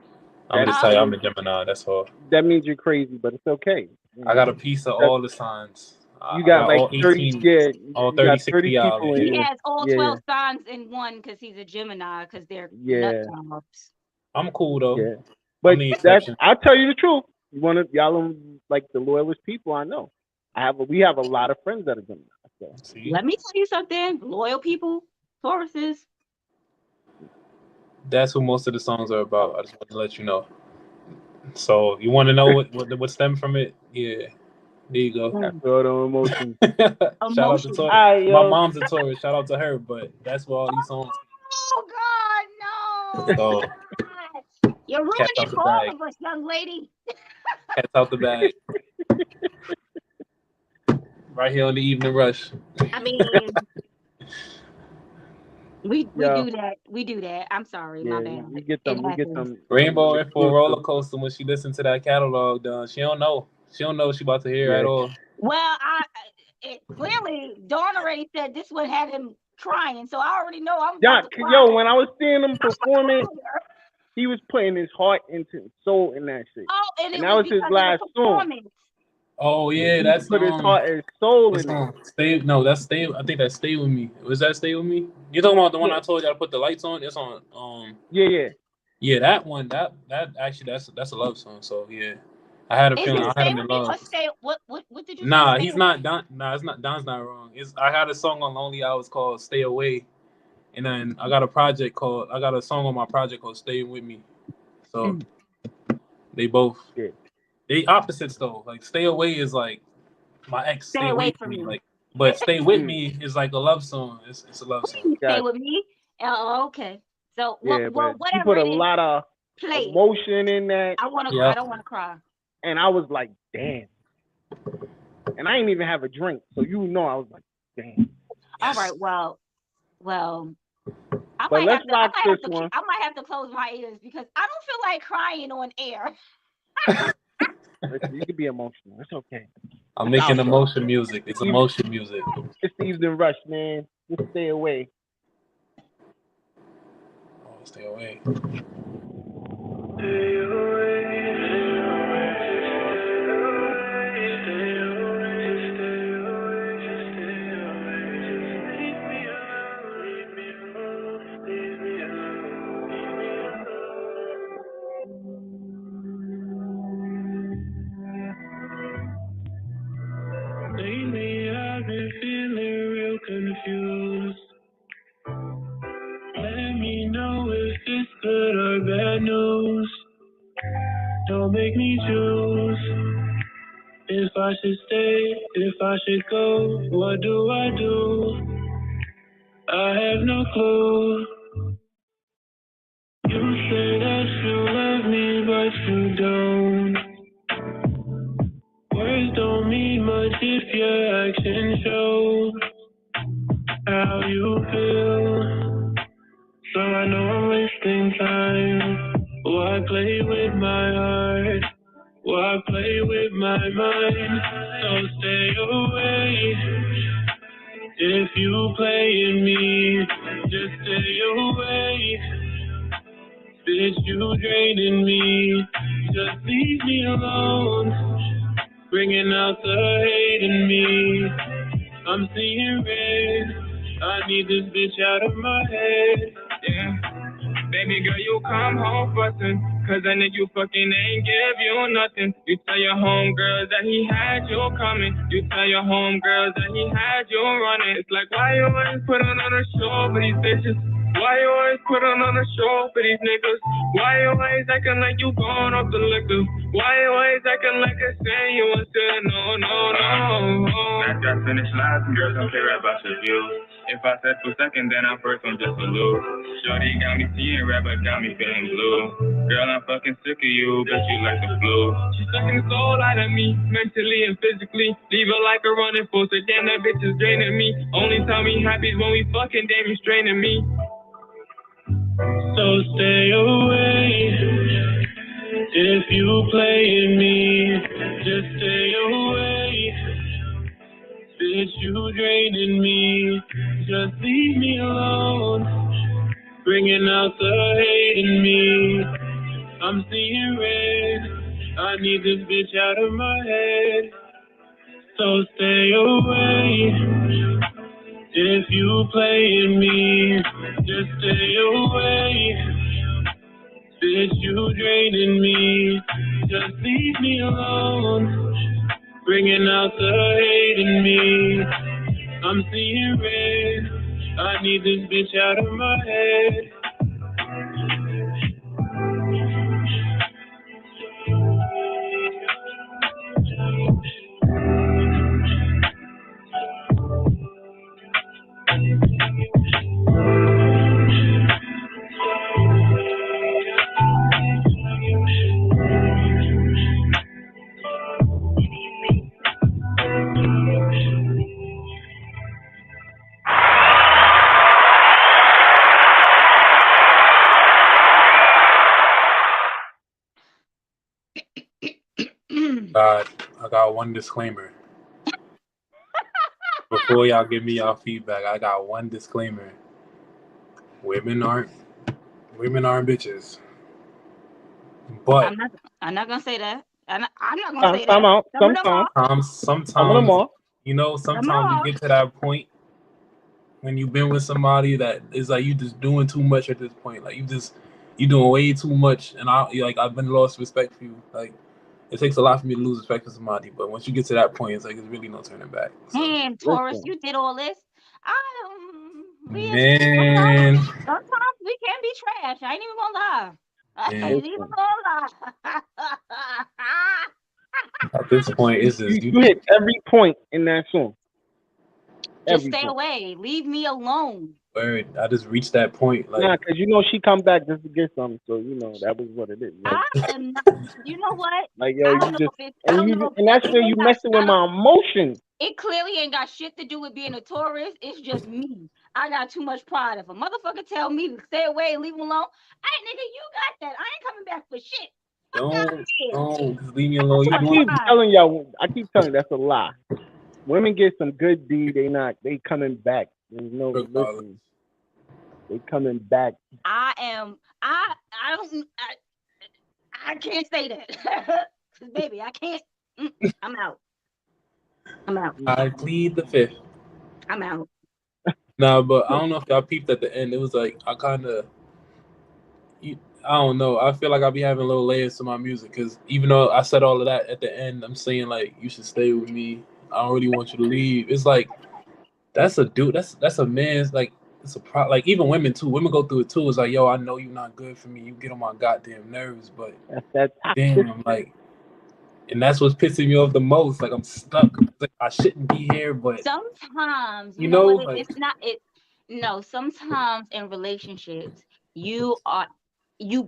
I'm gonna just tell you I'm a Gemini. That's all. That means you're crazy, but it's okay. I got a piece of all the signs. You got like 30, all 36 people. He has all 12 signs in one because he's a Gemini, because they're nut jobs. I'm cool though. Yeah. But I'll tell you the truth. Y'all like the loyalist people I know. We have a lot of friends that are Gemini. So. Let me tell you something. Loyal people, Tauruses. That's what most of the songs are about. I just want to let you know. So you want to know what stemmed from it? Yeah. There you go. I feel the emotions. Shout out to Taurus. My mom's a Taurus. Shout out to her, but that's where all these songs. Oh God, no! God. You're ruining it for all of us, young lady. Cats out the bag. Right here on the Evening Rush. I mean, we do that. We do that. I'm sorry, my bad. We get them. Rainbow in for a roller coaster when she listened to that catalog. Done. She don't know. She don't know what she about to hear at all. Well, clearly Dawn already said this one had him crying, so I already know I'm about to cry. Yo, when I was seeing him performing, he was putting his heart into soul in that shit. Oh, and that was his last song. Oh yeah, that's put his heart and soul in it. That's Stay. I think that's Stay With Me. Was that Stay With Me? You're talking about the one I told you I put the lights on? It's on. Yeah, that one. That actually that's a love song. So yeah, I had a feeling I had him in love. What did you? Nah, he's not Don. Nah, it's not Don's not wrong. I had a song on Lonely Hours called Stay Away, and then I got a song on my project called Stay With Me. So they both. Yeah. They opposites though. Like Stay Away is like my ex. Stay away from me. Like, but Stay With Me is like a love song. It's a love song. Stay With Me. Oh, okay. So whatever. You put a lot of emotion in that. I want to cry. I don't want to cry. And I was like, damn. And I didn't even have a drink, so I was like, damn. All right. Well. I might have to close my ears because I don't feel like crying on air. You can be emotional. It's okay. I'm making emotion music. It's emotion music. It's the Evening Rush, man. Just stay away. Oh, stay away. Stay away. Lately I've been feeling real confused. Let me know if it's good or bad news. Don't make me choose if I should stay, if I should go. What do I do? I have no clue. You say that you love me, but you don't. Words don't mean much if your action shows how you feel. So I know I'm wasting time. Why play with my heart? Why play with my mind? So stay away. If you play in me, just stay away. Bitch, you draining me. Just leave me alone. Bringing out the hate in me. I'm seeing red. I need this bitch out of my head. Yeah. Baby girl, you come home fussing, cause that nigga you fucking ain't give you nothing. You tell your homegirls that he had you coming. You tell your homegirls that he had you running. It's like, why you always put on a show for these bitches? Why you always put on a show for these niggas? Why you always acting like you gone off the liquor? Why you always acting like a saying you want to? No, no, no. That got finished last, girls don't care about your views. If I said for second, then I'm first, I'm just a lose. Shorty got me seeing red, but got me feeling blue. Girl, I'm fucking sick of you, bet you like the flu. She's sucking the soul out of me, mentally and physically. Leave her like a running full, so damn, that bitch is draining me. Only time we happy is when we fucking, damn, you straining me. So stay away. If you playing me, just stay away. Bitch, you draining me. Just leave me alone. Bringing out the hate in me. I'm seeing red. I need this bitch out of my head. So stay away. If you playing me, just stay away. Bitch, you draining me. Just leave me alone. Bringing out the hate in me. I'm seeing red. I need this bitch out of my head. I got one disclaimer. Before y'all give me y'all feedback, I got one disclaimer. Women aren't bitches. But I'm not gonna say that. I'm not gonna say that. Sometimes you know, sometimes you get to that point when you've been with somebody that is like you just doing too much at this point. Like you doing way too much, and I've been lost respect for you. Like it takes a lot for me to lose respect for somebody, but once you get to that point, it's like it's really no turning back. So. Damn, Taurus, you did all this. Man, sometimes we can be trash. I ain't even gonna lie. I ain't even gonna lie. At this point, it's just you hit every point in that song. Just stay away. Leave me alone. Word. I just reached that point. Like, nah, because you know she come back just to get something, so you know that was what it is. Like, I am not. You know what? Like yo, you just and that's where you messing with my emotions. It clearly ain't got shit to do with being a tourist. It's just me. I got too much pride. If a motherfucker tell me to stay away and leave him alone, hey nigga, you got that. I ain't coming back for shit. Don't leave me alone. I keep telling y'all that's a lie. Women get some good D, they coming back. There's no listen. They coming back. I can't say that. Baby, I can't. I'm out. I plead the fifth. I'm out. Nah, but I don't know if y'all peeped at the end. It was like I don't know. I feel like I'll be having little layers to my music because even though I said all of that at the end, I'm saying like you should stay with me. I don't really want you to leave. It's like that's a dude. That's a man's like. It's a like even women too. Women go through it too. It's like yo, I know you're not good for me. You get on my goddamn nerves, but damn, I'm like, and that's what's pissing me off the most. Like I'm stuck. Like I shouldn't be here, but sometimes you know what? It's not it. No, sometimes in relationships you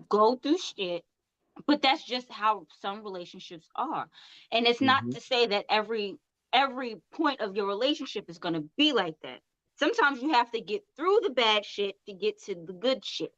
go through shit, but that's just how some relationships are, and it's not to say that every point of your relationship is going to be like that. Sometimes you have to get through the bad shit to get to the good shit.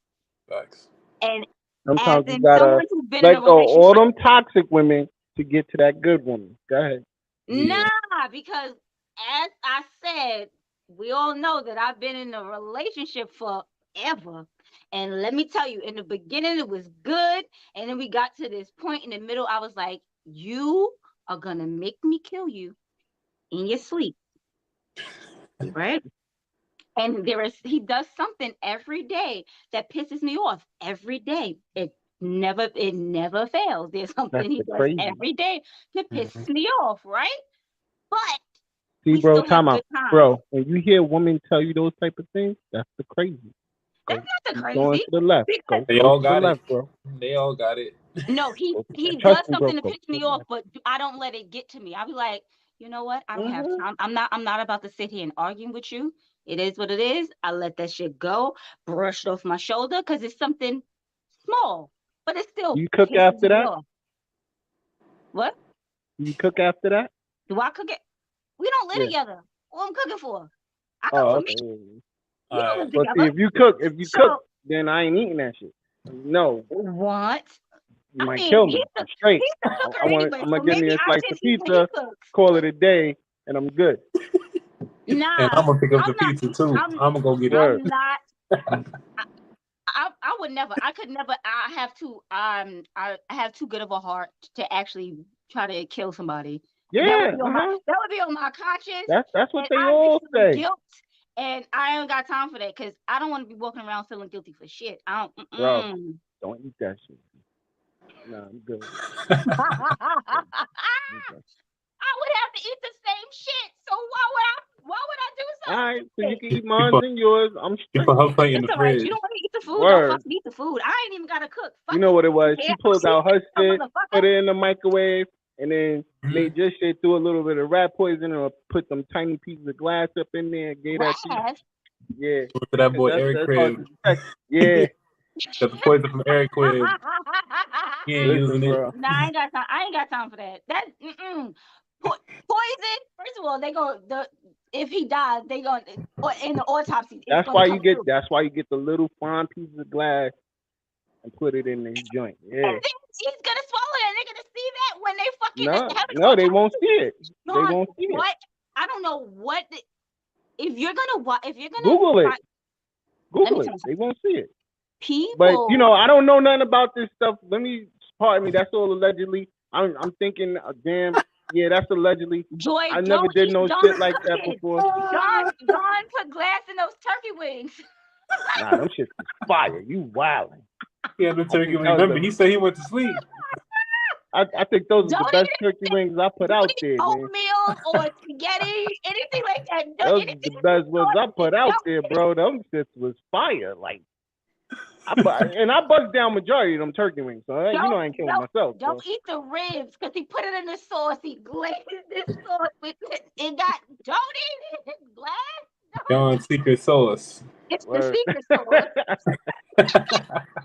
Facts. And sometimes you gotta let go all them toxic women to get to that good woman. Go ahead. Nah, because as I said, we all know that I've been in a relationship forever. And let me tell you, in the beginning, it was good. And then we got to this point in the middle. I was like, you are going to make me kill you in your sleep. Right? And he does something every day that pisses me off. Every day. It never fails. There's something he does every day that pisses me off, right? But see, bro, time out. Bro, when you hear women tell you those type of things, that's the crazy. That's not the crazy. Going to the left. They all got it, bro. They all got it. No, he does something to piss me off, but I don't let it get to me. I'll be like, you know what? I don't have time. I'm not about to sit here and argue with you. It is what it is. I let that shit go, brush it off my shoulder because it's something small, but it's still. You cook after that? Off. What? You cook after that? Do I cook it? We don't live together. What I'm cooking for? I cook for me. We don't live together. See, if you cook, then I ain't eating that shit. No. What? You might kill me. I'm straight. I'm gonna give me a slice of pizza, call it a day, and I'm good. Nah, and I'm gonna pick up the pizza too. I'm gonna go get it. I'm not. I would never. I could never. I have too. I have too good of a heart to actually try to kill somebody. Yeah, that would be on my conscience. That's what they all say. Guilt, and I ain't got time for that because I don't want to be walking around feeling guilty for shit. I don't. Bro, don't eat that shit. Nah, I'm good. I would have to eat the same shit. So why would I do something? All right, so you can eat mine and yours. I'm straight. You put her plate in the fridge. You don't want to eat the food. Don't fucking eat the food. I ain't even gotta cook. You know what it was? She pulled out her shit, put it in the microwave, and then made your shit, threw a little bit of rat poison, or put some tiny pieces of glass up in there, and gave that to you. Yeah. To that boy Eric Crib. Yeah. Got the poison from Eric Crib. He ain't using it. Nah, I ain't got time for that. That poison. First of all, if he dies, they go in the autopsy. That's why you get the little fine pieces of glass and put it in the joint. Yeah. And then he's gonna swallow it, and they're gonna see that when they fucking no, they won't see it. They won't see it. I don't know what. If you're gonna Google it. Google it. They won't see it. People. But I don't know nothing about this stuff. Pardon me. That's all allegedly. I'm thinking, damn. Yeah, that's allegedly. Joy, I never did no shit like that before. John put glass in those turkey wings. Nah, them shit's fire. You wildin'. Yeah, the turkey wings. Remember, he said he went to sleep. I think those are the best turkey wings I put out there, man. Oatmeal or spaghetti, anything like that. Those are the best ones I put out there, bro. Them shits was fire. Like, I buzzed down majority of them turkey wings, so I ain't killing myself. Don't eat the ribs because he put it in the sauce. He glazed this sauce with it. Don't eat it. Glass. John's secret sauce. It's the secret sauce.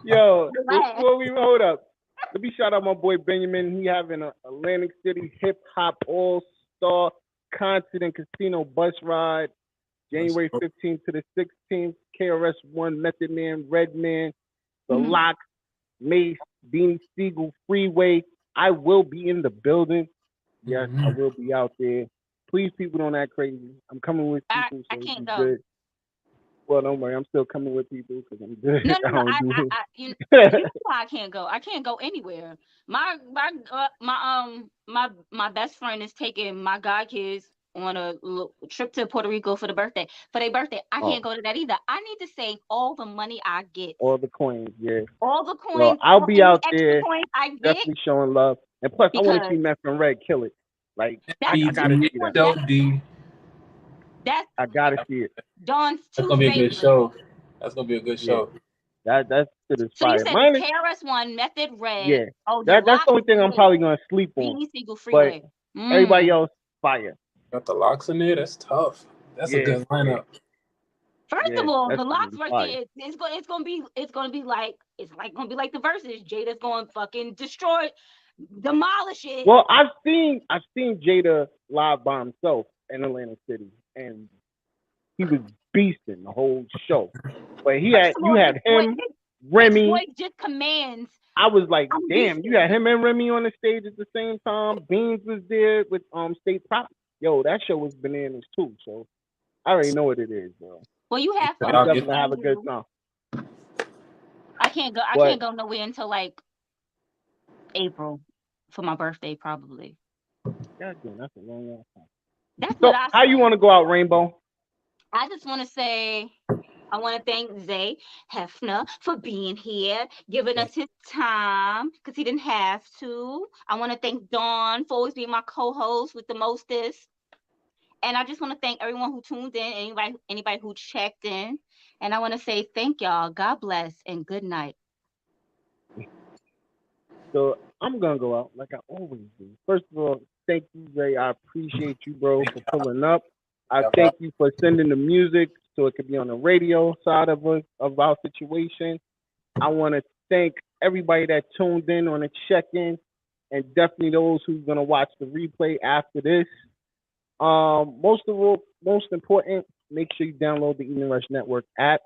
Yo, before we hold up, let me shout out my boy Benjamin. He having an Atlantic City hip hop all-star concert and casino bus ride, January 15th to the 16th. KRS-One, Method Man, Redman, The Lock, Mace, Beanie Siegel, Freeway. I will be in the building. Yes, I will be out there. Please, people, don't act crazy. I'm coming with people. I can't go. Good. Well, don't worry. I'm still coming with people because I'm good. No. You know why I can't go. I can't go anywhere. My best friend is taking my godkids on a trip to Puerto Rico for their birthday. I can't go to that either. I need to save all the money I get. All the coins, yeah. All the coins. Well, I'll be out there definitely showing love. And plus, I want to see Meth and Red kill it. Like, I gotta see that. I gotta see it. Dawn's That's gonna be a good show. That's gonna be a good show. That's shit is fire. So you said KRS-One, Method Red. Yeah. That's the only thing I'm probably gonna sleep on. But everybody else, fire. Got the Locks in there. That's tough. That's a good lineup. First of all, the Locks versus it's gonna be like the verses. Jada's gonna fucking destroy, demolish it. Well, I've seen Jada live by himself in Atlantic City, and he was beasting the whole show. But you had him, Remy. Boy just commands. I was like, damn, you had him and Remy on the stage at the same time. Beans was there with State Prop. Yo, that show was bananas too. So I already know what it is, bro. Well, you have fun. I'm definitely have a good time. I can't go. I can't go nowhere until like April for my birthday, probably. God damn, that's a long time. That's what I. How you want to go out, Rainbow? I just want to say, I want to thank Xai Hefner for being here, giving us his time because he didn't have to. I want to thank Dawn for always being my co-host with the mostest. And I just want to thank everyone who tuned in, anybody who checked in. And I want to say thank y'all. God bless and good night. So I'm gonna go out like I always do. First of all, thank you, Ray. I appreciate you, bro, for pulling up. I thank you for sending the music so it could be on the radio side of our situation. I want to thank everybody that tuned in on the check-in, and definitely those who's gonna watch the replay after this. Most important, make sure you download the Evening Rush Network app.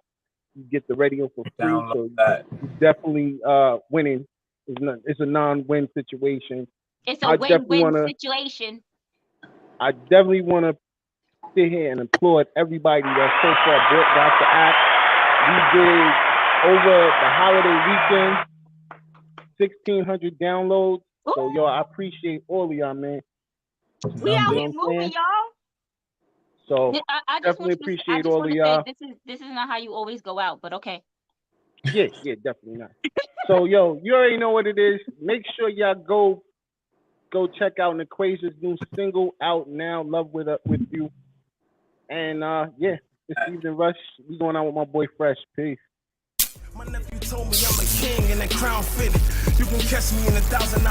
You get the radio for free, so you definitely winning. It's a non-win situation. It's a win-win situation. I definitely want to sit here and applaud everybody that so far got the app. We did over the holiday weekend 1,600 downloads. Ooh. So y'all, I appreciate all of y'all, man. We out here moving, y'all. So I just definitely appreciate all of y'all. This is not how you always go out, but okay. Yeah, definitely not. So yo, you already know what it is. Make sure y'all go check out Equation's new single out now, Love with You. And this Evening Rush, we going out with my boy Fresh. Peace. My nephew told me I'm a king and that crown fitted. You can catch me in 1,000